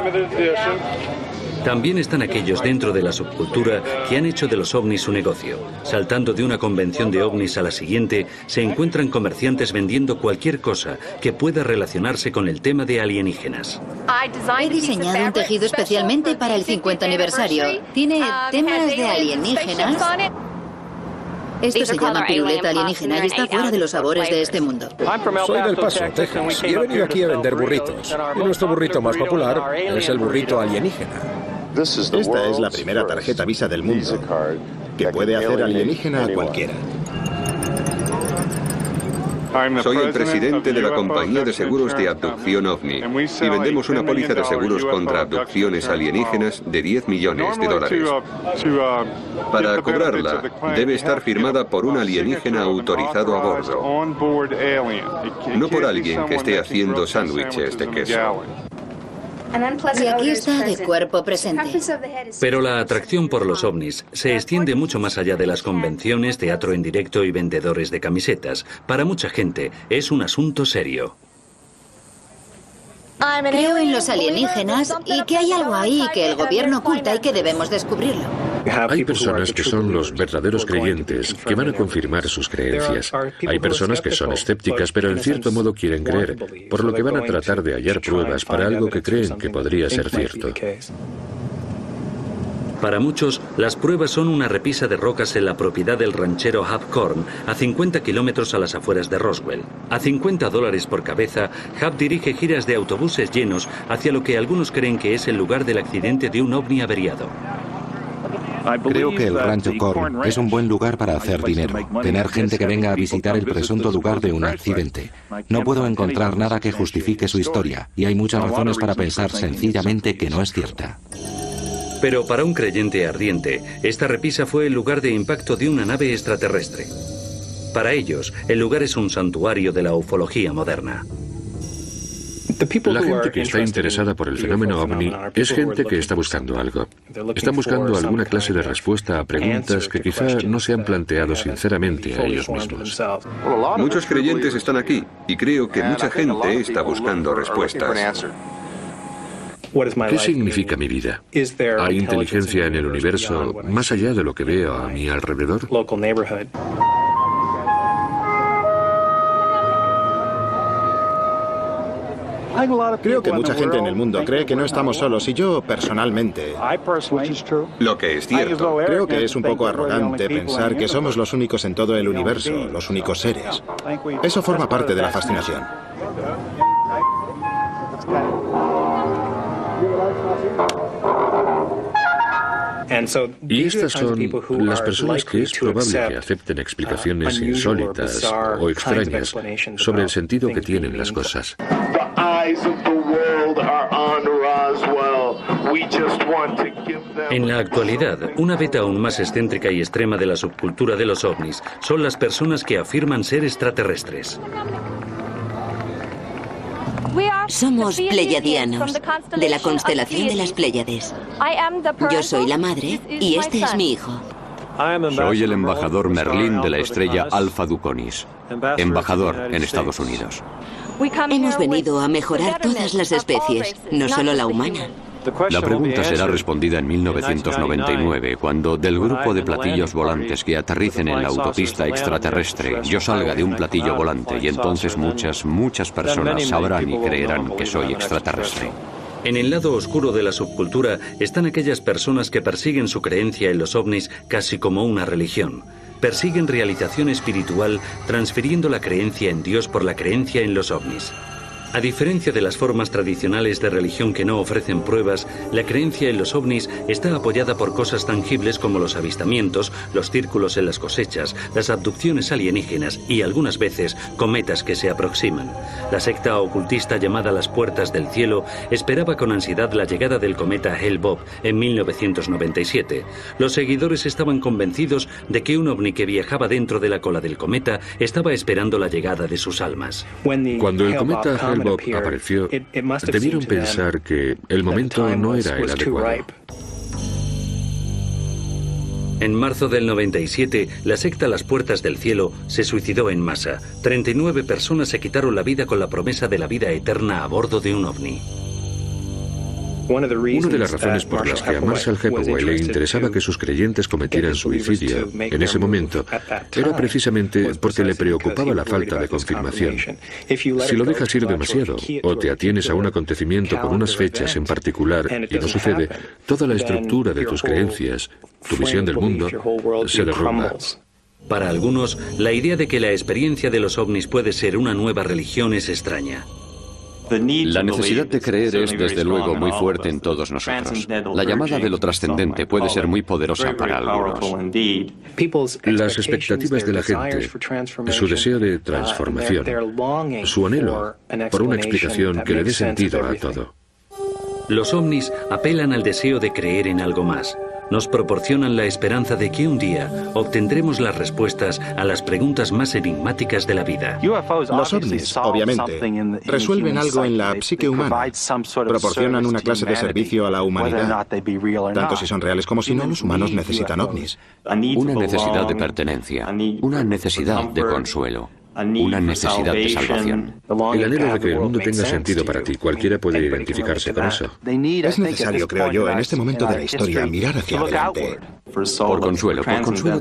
También están aquellos dentro de la subcultura que han hecho de los ovnis su negocio. Saltando de una convención de ovnis a la siguiente, se encuentran comerciantes vendiendo cualquier cosa que pueda relacionarse con el tema de alienígenas. He diseñado un tejido especialmente para el 50 aniversario. Tiene temas de alienígenas. Esto se llama piruleta alienígena y está fuera de los sabores de este mundo. Soy del Paso, Texas, y he venido aquí a vender burritos. Y nuestro burrito más popular es el burrito alienígena. Esta es la primera tarjeta Visa del mundo que puede hacer alienígena a cualquiera. Soy el presidente de la compañía de seguros de abducción OVNI y vendemos una póliza de seguros contra abducciones alienígenas de $10 millones. Para cobrarla, debe estar firmada por un alienígena autorizado a bordo, no por alguien que esté haciendo sándwiches de queso. Y aquí está de cuerpo presente. Pero la atracción por los ovnis se extiende mucho más allá de las convenciones, teatro en directo y vendedores de camisetas. Para mucha gente es un asunto serio. Creo en los alienígenas y que hay algo ahí que el gobierno oculta y que debemos descubrirlo. Hay personas que son los verdaderos creyentes, que van a confirmar sus creencias. Hay personas que son escépticas, pero en cierto modo quieren creer, por lo que van a tratar de hallar pruebas para algo que creen que podría ser cierto. Para muchos, las pruebas son una repisa de rocas en la propiedad del ranchero Hub Korn, a 50 kilómetros a las afueras de Roswell. A $50 por cabeza, Hub dirige giras de autobuses llenos hacia lo que algunos creen que es el lugar del accidente de un ovni averiado. Creo que el Rancho Korn es un buen lugar para hacer dinero, tener gente que venga a visitar el presunto lugar de un accidente. No puedo encontrar nada que justifique su historia, y hay muchas razones para pensar sencillamente que no es cierta. Pero para un creyente ardiente, esta repisa fue el lugar de impacto de una nave extraterrestre. Para ellos, el lugar es un santuario de la ufología moderna. La gente que está interesada por el fenómeno OVNI es gente que está buscando algo. Están buscando alguna clase de respuesta a preguntas que quizá no se han planteado sinceramente a ellos mismos. Muchos creyentes están aquí y creo que mucha gente está buscando respuestas. ¿Qué significa mi vida? ¿Hay inteligencia en el universo más allá de lo que veo a mi alrededor? Creo que mucha gente en el mundo cree que no estamos solos y yo, personalmente, lo que es cierto, creo que es un poco arrogante pensar que somos los únicos en todo el universo, los únicos seres. Eso forma parte de la fascinación. Y estas son las personas que es probable que acepten explicaciones insólitas o extrañas sobre el sentido que tienen las cosas. En la actualidad, una beta aún más excéntrica y extrema de la subcultura de los ovnis son las personas que afirman ser extraterrestres. Somos pleyadianos, de la constelación de las Pléyades. Yo soy la madre y este es mi hijo. Soy el embajador Merlín de la estrella Alpha Duconis, embajador en Estados Unidos. Hemos venido a mejorar todas las especies, no solo la humana. La pregunta será respondida en 1999, cuando del grupo de platillos volantes que aterricen en la autopista extraterrestre, yo salga de un platillo volante y entonces muchas personas sabrán y creerán que soy extraterrestre. En el lado oscuro de la subcultura están aquellas personas que persiguen su creencia en los ovnis casi como una religión. Persiguen realización espiritual transfiriendo la creencia en Dios por la creencia en los ovnis. A diferencia de las formas tradicionales de religión que no ofrecen pruebas, la creencia en los ovnis está apoyada por cosas tangibles como los avistamientos, los círculos en las cosechas, las abducciones alienígenas y algunas veces cometas que se aproximan. La secta ocultista llamada Las Puertas del Cielo esperaba con ansiedad la llegada del cometa Hale-Bopp en 1997. Los seguidores estaban convencidos de que un ovni que viajaba dentro de la cola del cometa estaba esperando la llegada de sus almas. Cuando el cometa Hale-Bopp apareció, debieron pensar que el momento no era el adecuado. En marzo del 97, la secta Las Puertas del Cielo se suicidó en masa. 39 personas se quitaron la vida con la promesa de la vida eterna a bordo de un ovni. Una de las razones por las que a Marshall Hepworth le interesaba que sus creyentes cometieran suicidio en ese momento era precisamente porque le preocupaba la falta de confirmación. Si lo dejas ir demasiado o te atienes a un acontecimiento con unas fechas en particular y no sucede, toda la estructura de tus creencias, tu visión del mundo, se derrumba. Para algunos, la idea de que la experiencia de los ovnis puede ser una nueva religión es extraña. La necesidad de creer es desde luego muy fuerte en todos nosotros. La llamada de lo trascendente puede ser muy poderosa para algunos. Las expectativas de la gente, su deseo de transformación, su anhelo por una explicación que le dé sentido a todo. Los ovnis apelan al deseo de creer en algo más. Nos proporcionan la esperanza de que un día obtendremos las respuestas a las preguntas más enigmáticas de la vida. Los ovnis, obviamente, resuelven algo en la psique humana. Proporcionan una clase de servicio a la humanidad. Tanto si son reales como si no, los humanos necesitan ovnis. Una necesidad de pertenencia, una necesidad de consuelo, una necesidad de salvación. El anhelo de que el mundo tenga sentido para ti, cualquiera puede identificarse con eso. Es necesario, creo yo, en este momento de la historia, mirar hacia adelante. Por consuelo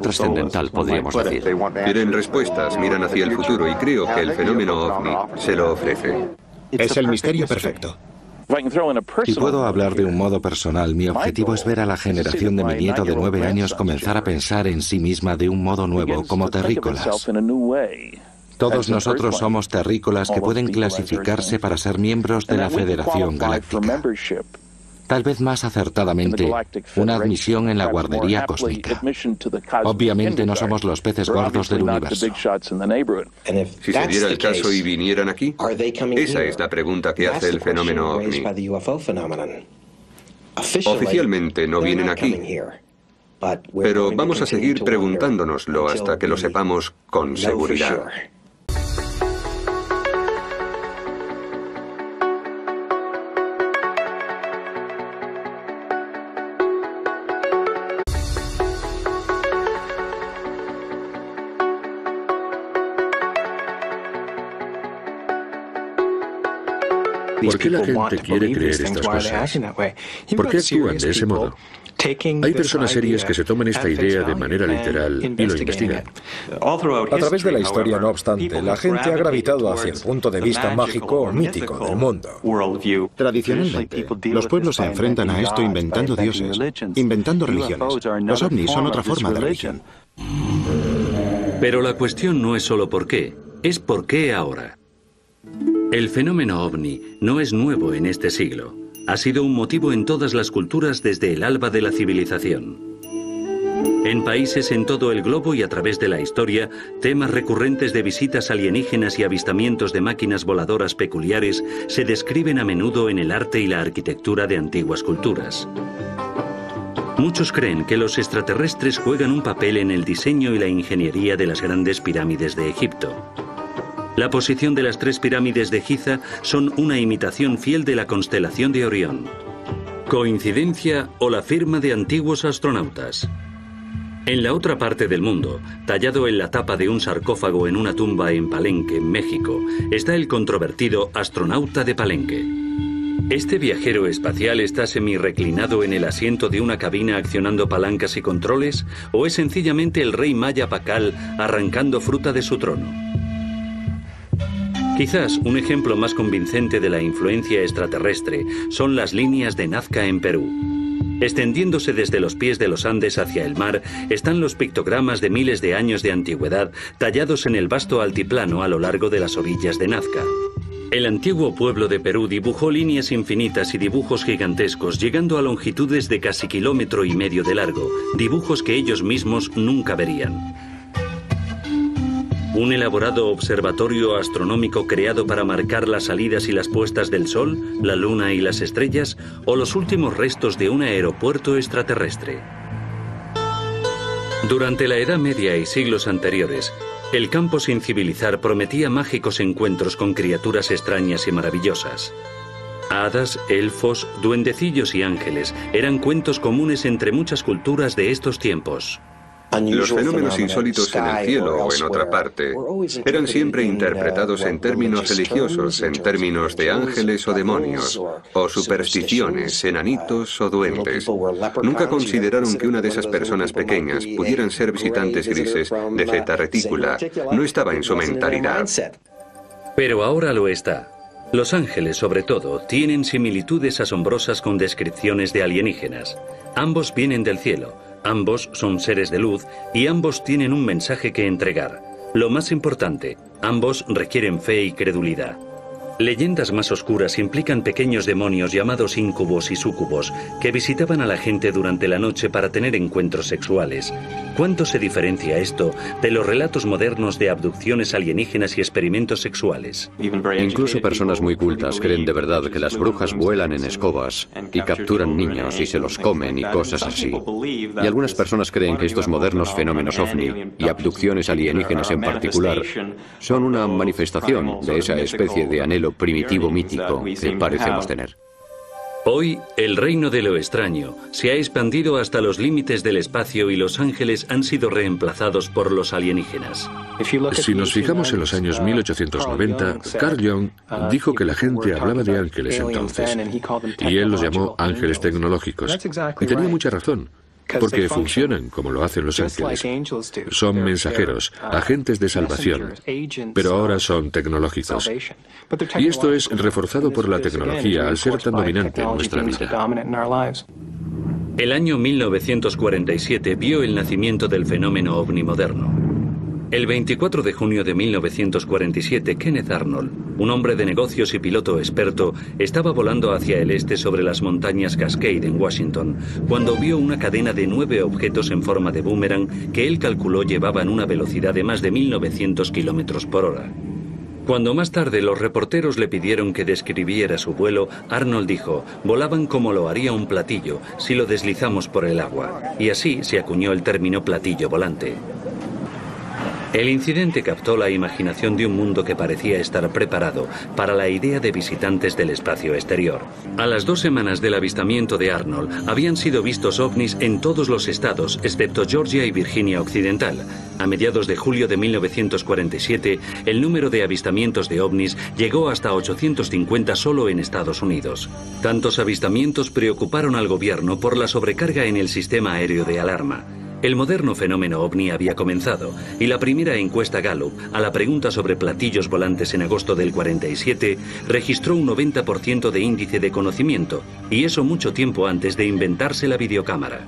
trascendental, podríamos decir. Quieren respuestas, miran hacia el futuro y creo que el fenómeno ovni se lo ofrece. Es el misterio perfecto. Si puedo hablar de un modo personal, mi objetivo es ver a la generación de mi nieto de 9 años comenzar a pensar en sí misma de un modo nuevo, como terrícolas. Todos nosotros somos terrícolas que pueden clasificarse para ser miembros de la Federación Galáctica. Tal vez más acertadamente, una admisión en la guardería cósmica. Obviamente no somos los peces gordos del universo. Si se diera el caso y vinieran aquí, esa es la pregunta que hace el fenómeno ovni. Oficialmente no vienen aquí, pero vamos a seguir preguntándonoslo hasta que lo sepamos con seguridad. ¿Por qué la gente quiere creer estas cosas? ¿Por qué actúan de ese modo? Hay personas serias que se toman esta idea de manera literal y lo investigan. A través de la historia, no obstante, la gente ha gravitado hacia el punto de vista mágico o mítico del mundo. Tradicionalmente, los pueblos se enfrentan a esto inventando dioses, inventando religiones. Los ovnis son otra forma de religión. Pero la cuestión no es solo por qué, es por qué ahora. El fenómeno ovni no es nuevo en este siglo. Ha sido un motivo en todas las culturas desde el alba de la civilización. En países en todo el globo y a través de la historia, temas recurrentes de visitas alienígenas y avistamientos de máquinas voladoras peculiares se describen a menudo en el arte y la arquitectura de antiguas culturas. Muchos creen que los extraterrestres juegan un papel en el diseño y la ingeniería de las grandes pirámides de Egipto. La posición de las 3 pirámides de Giza son una imitación fiel de la constelación de Orión. ¿Coincidencia o la firma de antiguos astronautas? En la otra parte del mundo, tallado en la tapa de un sarcófago en una tumba en Palenque, México, está el controvertido astronauta de Palenque. ¿Este viajero espacial está semi-reclinado en el asiento de una cabina accionando palancas y controles? ¿O es sencillamente el rey maya Pacal arrancando fruta de su trono? Quizás un ejemplo más convincente de la influencia extraterrestre son las líneas de Nazca en Perú. Extendiéndose desde los pies de los Andes hacia el mar están los pictogramas de miles de años de antigüedad tallados en el vasto altiplano a lo largo de las orillas de Nazca. El antiguo pueblo de Perú dibujó líneas infinitas y dibujos gigantescos, llegando a longitudes de casi 1,5 kilómetros de largo, dibujos que ellos mismos nunca verían. ¿Un elaborado observatorio astronómico creado para marcar las salidas y las puestas del Sol, la Luna y las estrellas, o los últimos restos de un aeropuerto extraterrestre? Durante la Edad Media y siglos anteriores, el campo sin civilizar prometía mágicos encuentros con criaturas extrañas y maravillosas. Hadas, elfos, duendecillos y ángeles eran cuentos comunes entre muchas culturas de estos tiempos. Los fenómenos insólitos en el cielo o en otra parte eran siempre interpretados en términos religiosos, en términos de ángeles o demonios, o supersticiones, enanitos o duendes. Nunca consideraron que una de esas personas pequeñas pudieran ser visitantes grises de Zeta Reticula. No estaba en su mentalidad. Pero ahora lo está. Los ángeles, sobre todo, tienen similitudes asombrosas con descripciones de alienígenas. Ambos vienen del cielo. Ambos son seres de luz y ambos tienen un mensaje que entregar. Lo más importante, ambos requieren fe y credulidad. Leyendas más oscuras implican pequeños demonios llamados incubos y súcubos que visitaban a la gente durante la noche para tener encuentros sexuales. ¿Cuánto se diferencia esto de los relatos modernos de abducciones alienígenas y experimentos sexuales? Incluso personas muy cultas creen de verdad que las brujas vuelan en escobas y capturan niños y se los comen y cosas así. Y algunas personas creen que estos modernos fenómenos ovni y abducciones alienígenas en particular son una manifestación de esa especie de anhelo primitivo mítico que parecemos tener. Hoy, el reino de lo extraño se ha expandido hasta los límites del espacio y los ángeles han sido reemplazados por los alienígenas. Si nos fijamos en los años 1890, Carl Jung dijo que la gente hablaba de ángeles entonces, y él los llamó ángeles tecnológicos. Y tenía mucha razón, porque funcionan como lo hacen los ángeles. Son mensajeros, agentes de salvación, pero ahora son tecnológicos. Y esto es reforzado por la tecnología al ser tan dominante en nuestra vida. El año 1947 vio el nacimiento del fenómeno ovni moderno. El 24 de junio de 1947, Kenneth Arnold, un hombre de negocios y piloto experto, estaba volando hacia el este sobre las montañas Cascade en Washington, cuando vio una cadena de 9 objetos en forma de boomerang que él calculó llevaban una velocidad de más de 1900 kilómetros por hora. Cuando más tarde los reporteros le pidieron que describiera su vuelo, Arnold dijo: volaban como lo haría un platillo si lo deslizamos por el agua, y así se acuñó el término platillo volante. El incidente captó la imaginación de un mundo que parecía estar preparado para la idea de visitantes del espacio exterior. A las 2 semanas del avistamiento de Arnold, habían sido vistos ovnis en todos los estados, excepto Georgia y Virginia Occidental. A mediados de julio de 1947, el número de avistamientos de ovnis llegó hasta 850 solo en Estados Unidos. Tantos avistamientos preocuparon al gobierno por la sobrecarga en el sistema aéreo de alarma. El moderno fenómeno ovni había comenzado, y la primera encuesta Gallup, a la pregunta sobre platillos volantes en agosto del 47, registró un 90% de índice de conocimiento, y eso mucho tiempo antes de inventarse la videocámara.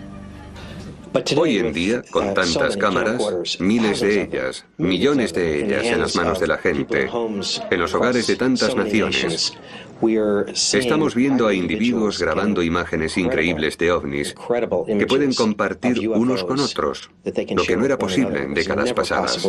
Hoy en día, con tantas cámaras, miles de ellas, millones de ellas en las manos de la gente, en los hogares de tantas naciones, estamos viendo a individuos grabando imágenes increíbles de ovnis que pueden compartir unos con otros, lo que no era posible en décadas pasadas.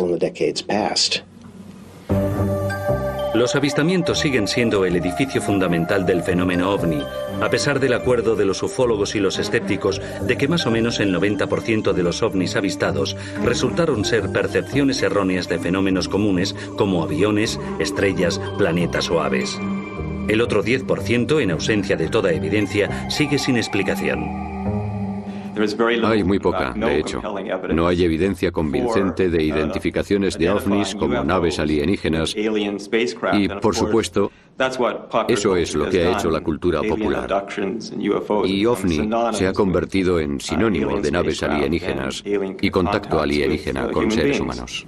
Los avistamientos siguen siendo el edificio fundamental del fenómeno ovni, a pesar del acuerdo de los ufólogos y los escépticos de que más o menos el 90% de los ovnis avistados resultaron ser percepciones erróneas de fenómenos comunes como aviones, estrellas, planetas o aves. El otro 10%, en ausencia de toda evidencia, sigue sin explicación. Hay muy poca, de hecho. No hay evidencia convincente de identificaciones de ovnis como naves alienígenas y, por supuesto, eso es lo que ha hecho la cultura popular. Y ovni se ha convertido en sinónimo de naves alienígenas y contacto alienígena con seres humanos.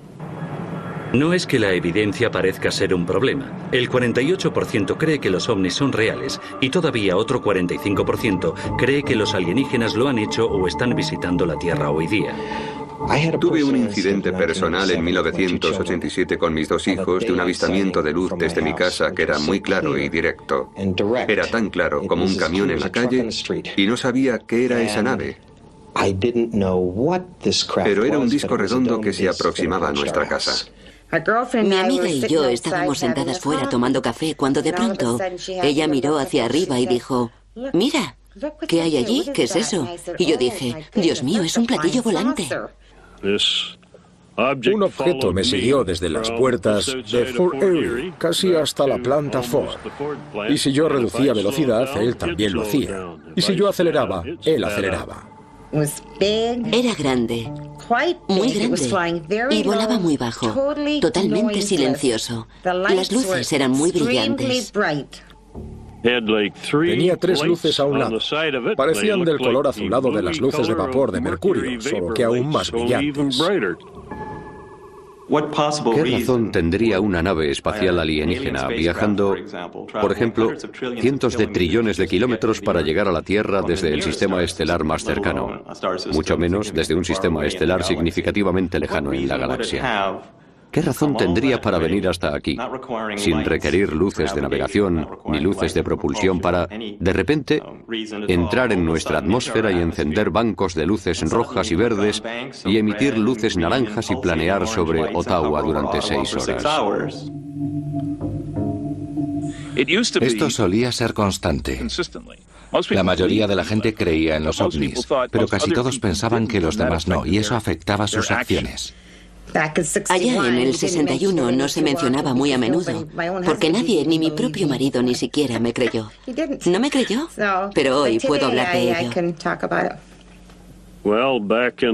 No es que la evidencia parezca ser un problema. El 48% cree que los ovnis son reales y todavía otro 45% cree que los alienígenas lo han hecho o están visitando la Tierra hoy día. Tuve un incidente personal en 1987 con mis 2 hijos de un avistamiento de luz desde mi casa que era muy claro y directo. Era tan claro como un camión en la calle y no sabía qué era esa nave. Pero era un disco redondo que se aproximaba a nuestra casa. Mi amiga y yo estábamos sentadas fuera tomando café cuando de pronto ella miró hacia arriba y dijo: mira, ¿qué hay allí? ¿Qué es eso? Y yo dije: Dios mío, es un platillo volante. Un objeto me siguió desde las puertas de Fort Erie casi hasta la planta Ford. Y si yo reducía velocidad, él también lo hacía. Y si yo aceleraba, él aceleraba. Era grande, muy grande, y volaba muy bajo, totalmente silencioso. Las luces eran muy brillantes. Tenía 3 luces a un lado. Parecían del color azulado de las luces de vapor de mercurio, solo que aún más brillantes. ¿Qué razón tendría una nave espacial alienígena viajando, por ejemplo, cientos de trillones de kilómetros para llegar a la Tierra desde el sistema estelar más cercano, mucho menos desde un sistema estelar significativamente lejano en la galaxia? ¿Qué ¿qué razón tendría para venir hasta aquí, sin requerir luces de navegación ni luces de propulsión para, de repente, entrar en nuestra atmósfera y encender bancos de luces rojas y verdes y emitir luces naranjas y planear sobre Ottawa durante 6 horas? Esto solía ser constante. La mayoría de la gente creía en los ovnis, pero casi todos pensaban que los demás no, y eso afectaba sus acciones. Allá en el 61 no se mencionaba muy a menudo, porque nadie, ni mi propio marido ni siquiera me creyó. ¿No me creyó? Pero hoy puedo hablar de ello.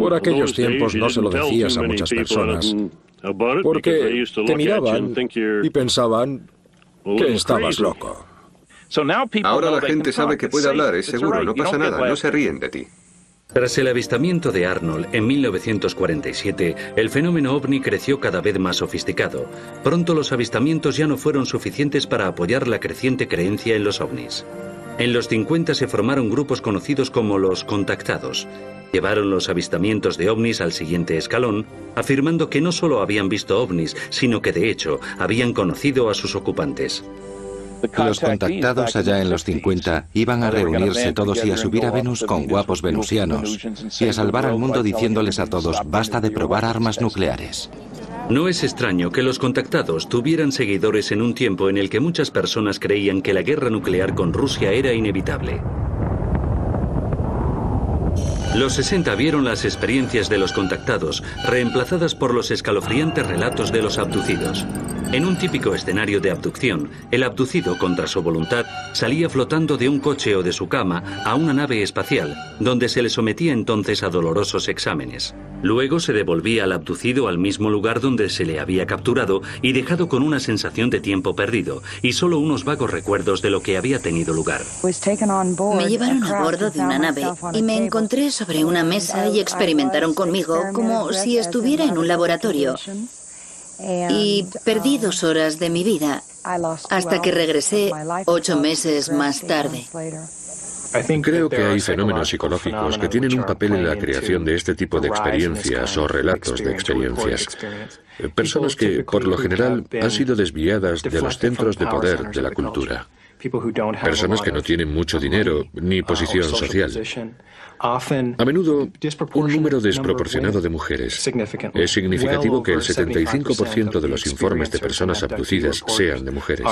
Por aquellos tiempos no se lo decías a muchas personas, porque te miraban y pensaban que estabas loco. Ahora la gente sabe que puede hablar, es seguro, no pasa nada, no se ríen de ti. Tras el avistamiento de Arnold en 1947, el fenómeno ovni creció cada vez más sofisticado. Pronto los avistamientos ya no fueron suficientes para apoyar la creciente creencia en los ovnis. En los 50 se formaron grupos conocidos como los contactados. Llevaron los avistamientos de ovnis al siguiente escalón, afirmando que no solo habían visto ovnis, sino que de hecho habían conocido a sus ocupantes. Los contactados allá en los 50 iban a reunirse todos y a subir a Venus con guapos venusianos y a salvar al mundo diciéndoles a todos, basta de probar armas nucleares. No es extraño que los contactados tuvieran seguidores en un tiempo en el que muchas personas creían que la guerra nuclear con Rusia era inevitable. Los 60 vieron las experiencias de los contactados reemplazadas por los escalofriantes relatos de los abducidos. En un típico escenario de abducción, el abducido, contra su voluntad, salía flotando de un coche o de su cama a una nave espacial, donde se le sometía entonces a dolorosos exámenes. Luego se devolvía al abducido al mismo lugar donde se le había capturado y dejado con una sensación de tiempo perdido y solo unos vagos recuerdos de lo que había tenido lugar. Me llevaron a bordo de una nave y me encontré sobre una mesa y experimentaron conmigo como si estuviera en un laboratorio. Y perdí 2 horas de mi vida hasta que regresé 8 meses más tarde. Creo que hay fenómenos psicológicos que tienen un papel en la creación de este tipo de experiencias o relatos de experiencias. Personas que, por lo general, han sido desviadas de los centros de poder de la cultura. Personas que no tienen mucho dinero ni posición social. A menudo, un número desproporcionado de mujeres. Es significativo que el 75% de los informes de personas abducidas sean de mujeres.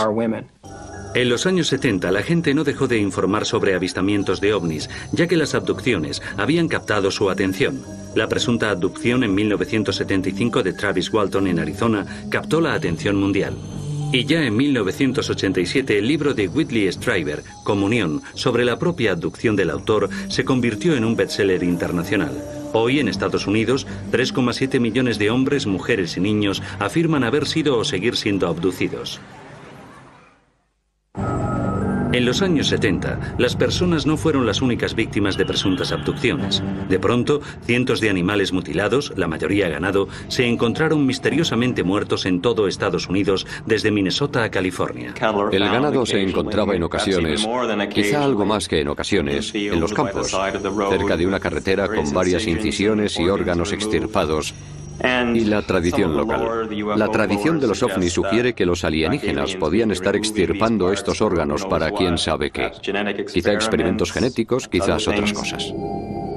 En los años 70, la gente no dejó de informar sobre avistamientos de ovnis, ya que las abducciones habían captado su atención. La presunta abducción en 1975 de Travis Walton en Arizona captó la atención mundial. Y ya en 1987 el libro de Whitley Strieber, Comunión, sobre la propia abducción del autor, se convirtió en un bestseller internacional. Hoy en Estados Unidos, 3,7 millones de hombres, mujeres y niños afirman haber sido o seguir siendo abducidos. En los años 70, las personas no fueron las únicas víctimas de presuntas abducciones. De pronto, cientos de animales mutilados, la mayoría ganado, se encontraron misteriosamente muertos en todo Estados Unidos, desde Minnesota a California. El ganado se encontraba en ocasiones, quizá algo más que en ocasiones, en los campos, cerca de una carretera con varias incisiones y órganos extirpados. Y la tradición local. La tradición de los ovnis sugiere que los alienígenas podían estar extirpando estos órganos para quién sabe qué. Quizá experimentos genéticos, quizás otras cosas.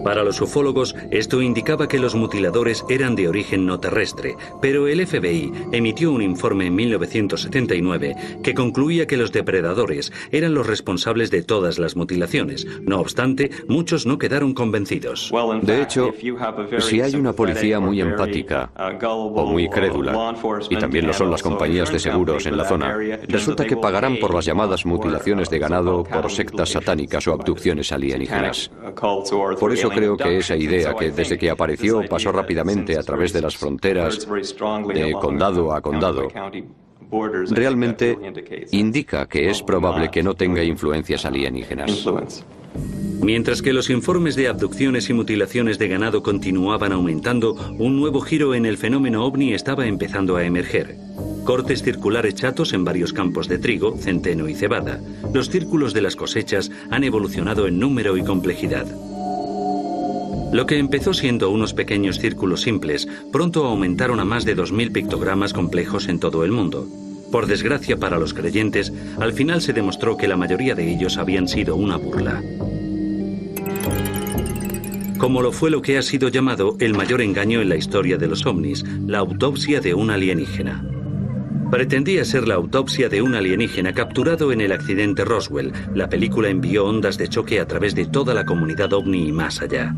Para los ufólogos, esto indicaba que los mutiladores eran de origen no terrestre, pero el FBI emitió un informe en 1979 que concluía que los depredadores eran los responsables de todas las mutilaciones. No obstante, muchos no quedaron convencidos. De hecho, si hay una policía muy empática o muy crédula, y también lo son las compañías de seguros en la zona, resulta que pagarán por las llamadas mutilaciones de ganado por sectas satánicas o abducciones alienígenas. Por eso creo que esa idea que desde que apareció pasó rápidamente a través de las fronteras de condado a condado, realmente indica que es probable que no tenga influencias alienígenas. Mientras que los informes de abducciones y mutilaciones de ganado continuaban aumentando, un nuevo giro en el fenómeno ovni estaba empezando a emerger. Cortes circulares chatos en varios campos de trigo, centeno y cebada. Los círculos de las cosechas han evolucionado en número y complejidad. Lo que empezó siendo unos pequeños círculos simples, pronto aumentaron a más de 2000 pictogramas complejos en todo el mundo. Por desgracia para los creyentes, al final se demostró que la mayoría de ellos habían sido una burla. Como lo fue lo que ha sido llamado el mayor engaño en la historia de los ovnis, la autopsia de un alienígena. Pretendía ser la autopsia de un alienígena capturado en el accidente Roswell. La película envió ondas de choque a través de toda la comunidad ovni y más allá.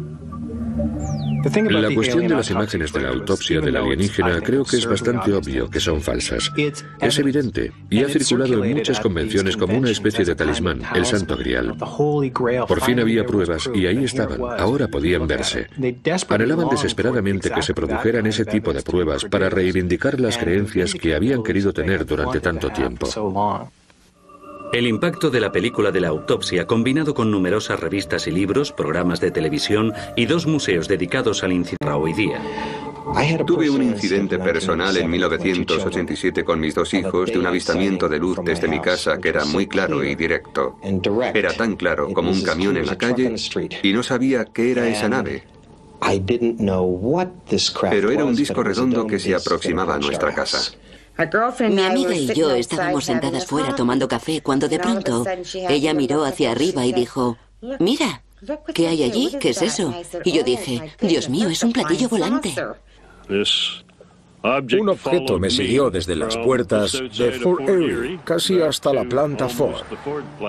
La cuestión de las imágenes de la autopsia del alienígena creo que es bastante obvio que son falsas. Es evidente, y ha circulado en muchas convenciones como una especie de talismán, el Santo Grial. Por fin había pruebas y ahí estaban, ahora podían verse. Anhelaban desesperadamente que se produjeran ese tipo de pruebas para reivindicar las creencias que habían querido tener durante tanto tiempo. El impacto de la película de la autopsia, combinado con numerosas revistas y libros, programas de televisión y 2 museos dedicados al incidente hoy día. Tuve un incidente personal en 1987 con mis 2 hijos de un avistamiento de luz desde mi casa que era muy claro y directo. Era tan claro como un camión en la calle y no sabía qué era esa nave. Pero era un disco redondo que se aproximaba a nuestra casa. Mi amiga y yo estábamos sentadas fuera tomando café cuando de pronto ella miró hacia arriba y dijo, mira, ¿qué hay allí? ¿Qué es eso? Y yo dije, Dios mío, es un platillo volante. Un objeto me siguió desde las puertas de Fort Erie, casi hasta la planta Ford.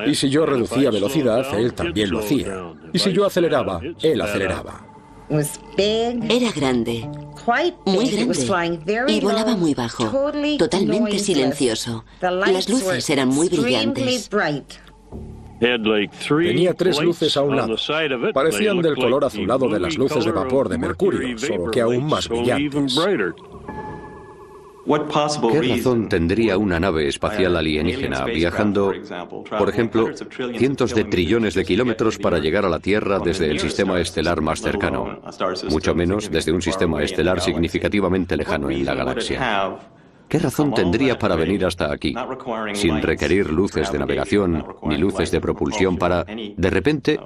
Y si yo reducía velocidad, él también lo hacía. Y si yo aceleraba, él aceleraba. Era grande, muy grande, y volaba muy bajo, totalmente silencioso. Las luces eran muy brillantes. Tenía 3 luces a un lado. Parecían del color azulado de las luces de vapor de mercurio, solo que aún más brillantes. ¿Qué razón tendría una nave espacial alienígena viajando, por ejemplo, cientos de trillones de kilómetros para llegar a la Tierra desde el sistema estelar más cercano, mucho menos desde un sistema estelar significativamente lejano en la galaxia? ¿Qué razón tendría para venir hasta aquí, sin requerir luces de navegación ni luces de propulsión para, de repente,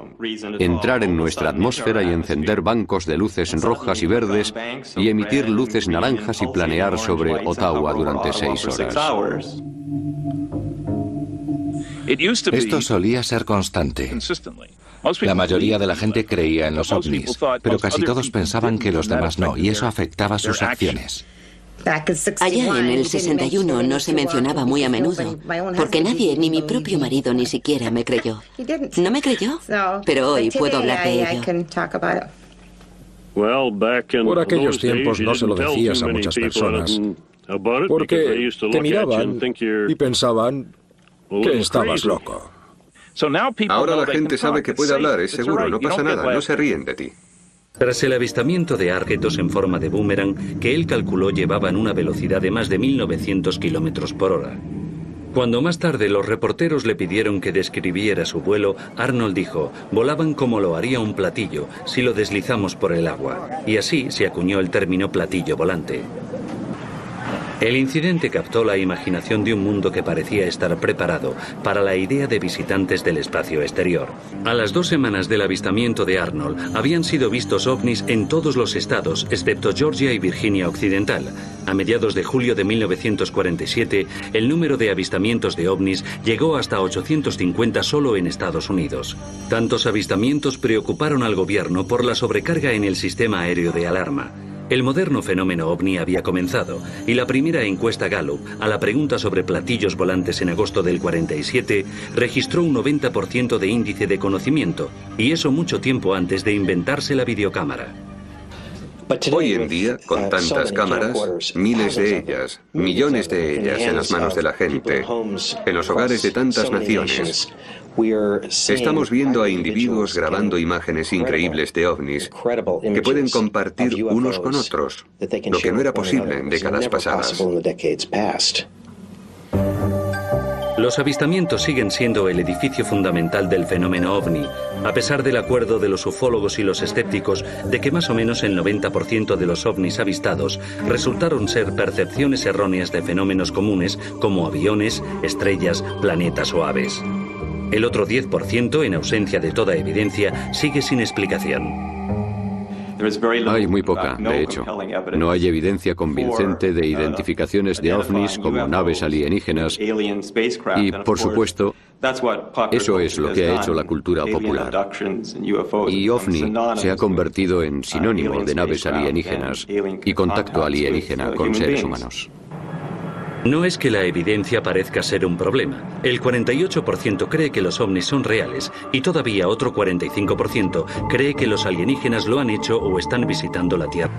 entrar en nuestra atmósfera y encender bancos de luces rojas y verdes y emitir luces naranjas y planear sobre Ottawa durante 6 horas? Esto solía ser constante. La mayoría de la gente creía en los ovnis, pero casi todos pensaban que los demás no, y eso afectaba sus acciones. Allá en el 61 no se mencionaba muy a menudo, porque nadie, ni mi propio marido ni siquiera me creyó. ¿No me creyó? Pero hoy puedo hablar de ello. Por aquellos tiempos no se lo decías a muchas personas, porque te miraban y pensaban que estabas loco. Ahora la gente sabe que puede hablar, es seguro, no pasa nada, no se ríen de ti. Tras el avistamiento de objetos en forma de boomerang, que él calculó llevaban una velocidad de más de 1900 kilómetros por hora. Cuando más tarde los reporteros le pidieron que describiera su vuelo, Arnold dijo, volaban como lo haría un platillo si lo deslizamos por el agua, y así se acuñó el término platillo volante. El incidente captó la imaginación de un mundo que parecía estar preparado para la idea de visitantes del espacio exterior. A las 2 semanas del avistamiento de Arnold, habían sido vistos ovnis en todos los estados, excepto Georgia y Virginia Occidental. A mediados de julio de 1947, el número de avistamientos de ovnis llegó hasta 850 solo en Estados Unidos. Tantos avistamientos preocuparon al gobierno por la sobrecarga en el sistema aéreo de alarma. El moderno fenómeno ovni había comenzado, y la primera encuesta Gallup, a la pregunta sobre platillos volantes en agosto del 47, registró un 90% de índice de conocimiento, y eso mucho tiempo antes de inventarse la videocámara. Hoy en día, con tantas cámaras, miles de ellas, millones de ellas en las manos de la gente, en los hogares de tantas naciones, estamos viendo a individuos grabando imágenes increíbles de ovnis que pueden compartir unos con otros, lo que no era posible en décadas pasadas. Los avistamientos siguen siendo el edificio fundamental del fenómeno ovni, a pesar del acuerdo de los ufólogos y los escépticos de que más o menos el 90% de los ovnis avistados resultaron ser percepciones erróneas de fenómenos comunes como aviones, estrellas, planetas o aves. El otro 10%, en ausencia de toda evidencia, sigue sin explicación. Hay muy poca, de hecho. No hay evidencia convincente de identificaciones de ovnis como naves alienígenas y, por supuesto, eso es lo que ha hecho la cultura popular. Y ovni se ha convertido en sinónimo de naves alienígenas y contacto alienígena con seres humanos. No es que la evidencia parezca ser un problema. El 48% cree que los ovnis son reales y todavía otro 45% cree que los alienígenas lo han hecho o están visitando la Tierra.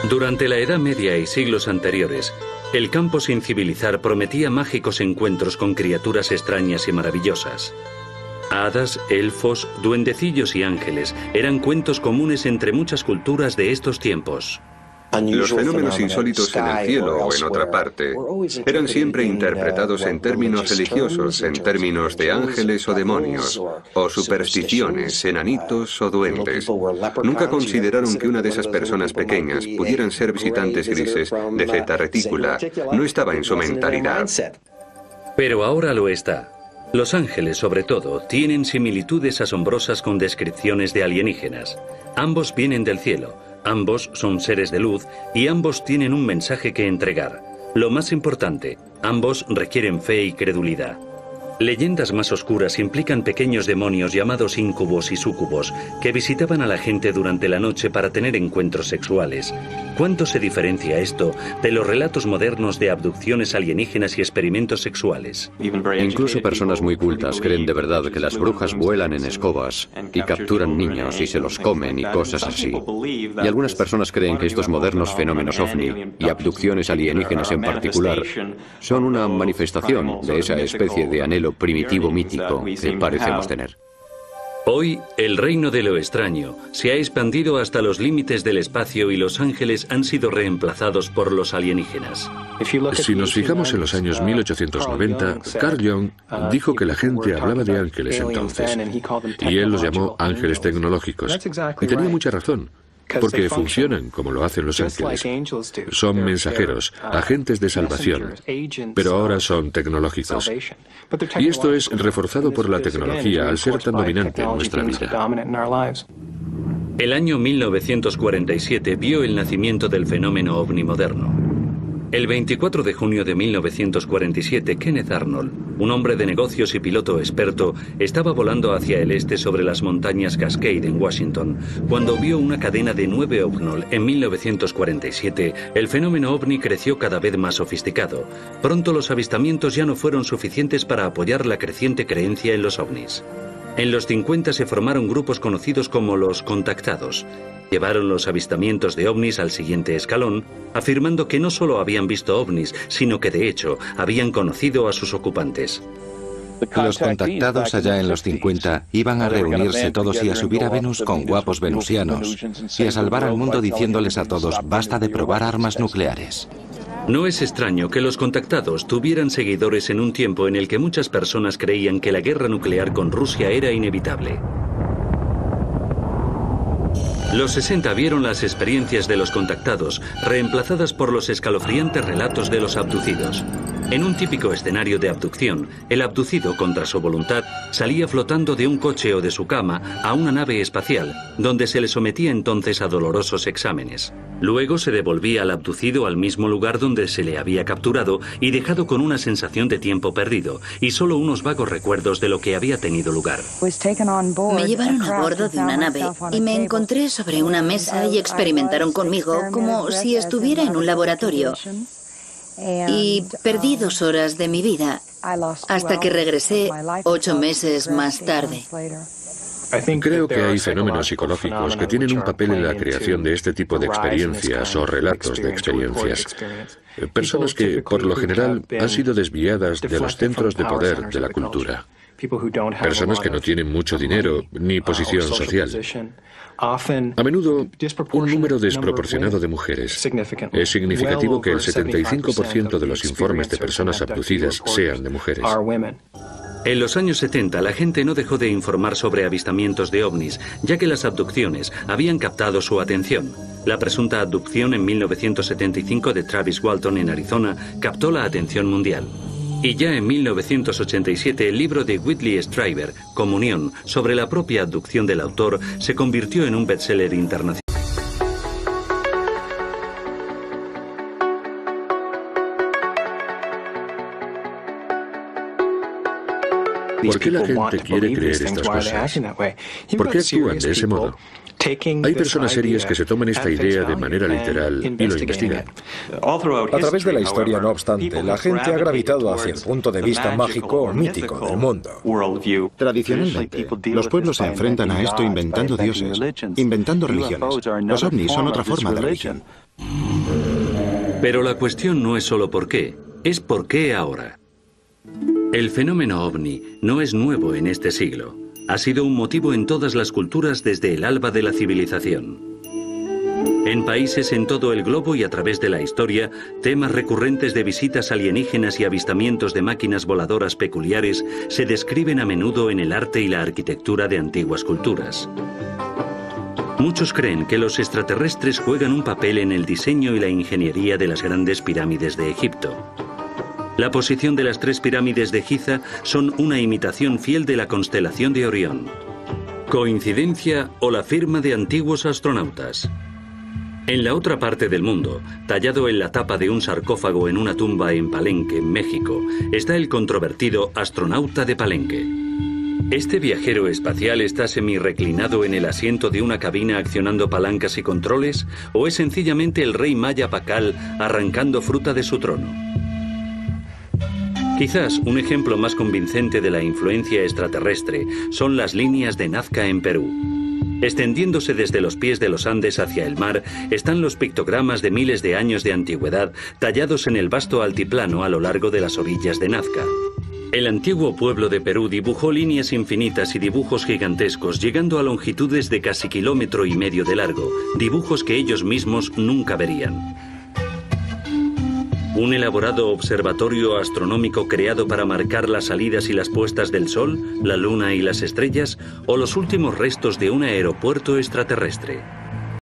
Durante la Edad Media y siglos anteriores, el campo sin civilizar prometía mágicos encuentros con criaturas extrañas y maravillosas. Hadas, elfos, duendecillos y ángeles eran cuentos comunes entre muchas culturas de estos tiempos. Los fenómenos insólitos en el cielo o en otra parte eran siempre interpretados en términos religiosos, en términos de ángeles o demonios, o supersticiones, enanitos o duendes. Nunca consideraron que una de esas personas pequeñas pudieran ser visitantes grises de Zeta Reticula. No estaba en su mentalidad. Pero ahora lo está. Los ángeles, sobre todo, tienen similitudes asombrosas con descripciones de alienígenas. Ambos vienen del cielo. Ambos son seres de luz y ambos tienen un mensaje que entregar. Lo más importante, ambos requieren fe y credulidad. Leyendas más oscuras implican pequeños demonios llamados íncubos y súcubos que visitaban a la gente durante la noche para tener encuentros sexuales. ¿Cuánto se diferencia esto de los relatos modernos de abducciones alienígenas y experimentos sexuales? Incluso personas muy cultas creen de verdad que las brujas vuelan en escobas y capturan niños y se los comen y cosas así. Y algunas personas creen que estos modernos fenómenos ovni y abducciones alienígenas en particular son una manifestación de esa especie de anhelo primitivo mítico que parecemos tener. Hoy, el reino de lo extraño se ha expandido hasta los límites del espacio y los ángeles han sido reemplazados por los alienígenas. Si nos fijamos en los años 1890, Carl Jung dijo que la gente hablaba de ángeles entonces, y él los llamó ángeles tecnológicos. Y tenía mucha razón. Porque funcionan como lo hacen los ángeles. Son mensajeros, agentes de salvación, pero ahora son tecnológicos. Y esto es reforzado por la tecnología al ser tan dominante en nuestra vida. El año 1947 vio el nacimiento del fenómeno ovni moderno. El 24 de junio de 1947, Kenneth Arnold, un hombre de negocios y piloto experto, estaba volando hacia el este sobre las montañas Cascade en Washington. Cuando vio una cadena de 9 ovnol en 1947, el fenómeno ovni creció cada vez más sofisticado. Pronto los avistamientos ya no fueron suficientes para apoyar la creciente creencia en los ovnis. En los 50 se formaron grupos conocidos como los contactados. Llevaron los avistamientos de ovnis al siguiente escalón, afirmando que no solo habían visto ovnis, sino que de hecho habían conocido a sus ocupantes. Los contactados allá en los 50 iban a reunirse todos y a subir a Venus con guapos venusianos y a salvar al mundo diciéndoles a todos, basta de probar armas nucleares. No es extraño que los contactados tuvieran seguidores en un tiempo en el que muchas personas creían que la guerra nuclear con Rusia era inevitable. Los 60 vieron las experiencias de los contactados reemplazadas por los escalofriantes relatos de los abducidos. En un típico escenario de abducción, el abducido, contra su voluntad, salía flotando de un coche o de su cama a una nave espacial, donde se le sometía entonces a dolorosos exámenes. Luego se devolvía al abducido al mismo lugar donde se le había capturado y dejado con una sensación de tiempo perdido y solo unos vagos recuerdos de lo que había tenido lugar. Me llevaron a bordo de una nave y me encontré sobre una mesa y experimentaron conmigo como si estuviera en un laboratorio. Y perdí 2 horas de mi vida hasta que regresé 8 meses más tarde. Creo que hay fenómenos psicológicos que tienen un papel en la creación de este tipo de experiencias o relatos de experiencias. Personas que, por lo general, han sido desviadas de los centros de poder de la cultura. Personas que no tienen mucho dinero ni posición social. A menudo, un número desproporcionado de mujeres. Es significativo que el 75% de los informes de personas abducidas sean de mujeres. En los años 70, la gente no dejó de informar sobre avistamientos de ovnis, ya que las abducciones habían captado su atención. La presunta abducción en 1975 de Travis Walton en Arizona captó la atención mundial. Y ya en 1987 el libro de Whitley Strieber, Comunión, sobre la propia abducción del autor, se convirtió en un bestseller internacional. ¿Por qué la gente quiere creer estas cosas? ¿Por qué actúan de ese modo? Hay personas serias que se toman esta idea de manera literal y lo investigan. A través de la historia, no obstante, la gente ha gravitado hacia el punto de vista mágico o mítico del mundo. Tradicionalmente, los pueblos se enfrentan a esto inventando dioses, inventando religiones. Los ovnis son otra forma de religión. Pero la cuestión no es solo por qué, es por qué ahora. El fenómeno ovni no es nuevo en este siglo. Ha sido un motivo en todas las culturas desde el alba de la civilización. En países en todo el globo y a través de la historia, temas recurrentes de visitas alienígenas y avistamientos de máquinas voladoras peculiares se describen a menudo en el arte y la arquitectura de antiguas culturas. Muchos creen que los extraterrestres juegan un papel en el diseño y la ingeniería de las grandes pirámides de Egipto. La posición de las 3 pirámides de Giza son una imitación fiel de la constelación de Orión. ¿Coincidencia o la firma de antiguos astronautas? En la otra parte del mundo, tallado en la tapa de un sarcófago en una tumba en Palenque, México, está el controvertido astronauta de Palenque. ¿Este viajero espacial está semirreclinado en el asiento de una cabina accionando palancas y controles? ¿O es sencillamente el rey maya Pacal arrancando fruta de su trono? Quizás un ejemplo más convincente de la influencia extraterrestre son las líneas de Nazca en Perú. Extendiéndose desde los pies de los Andes hacia el mar están los pictogramas de miles de años de antigüedad tallados en el vasto altiplano a lo largo de las orillas de Nazca. El antiguo pueblo de Perú dibujó líneas infinitas y dibujos gigantescos, llegando a longitudes de casi 1,5 kilómetros de largo, dibujos que ellos mismos nunca verían. ¿Un elaborado observatorio astronómico creado para marcar las salidas y las puestas del Sol, la Luna y las estrellas? ¿O los últimos restos de un aeropuerto extraterrestre?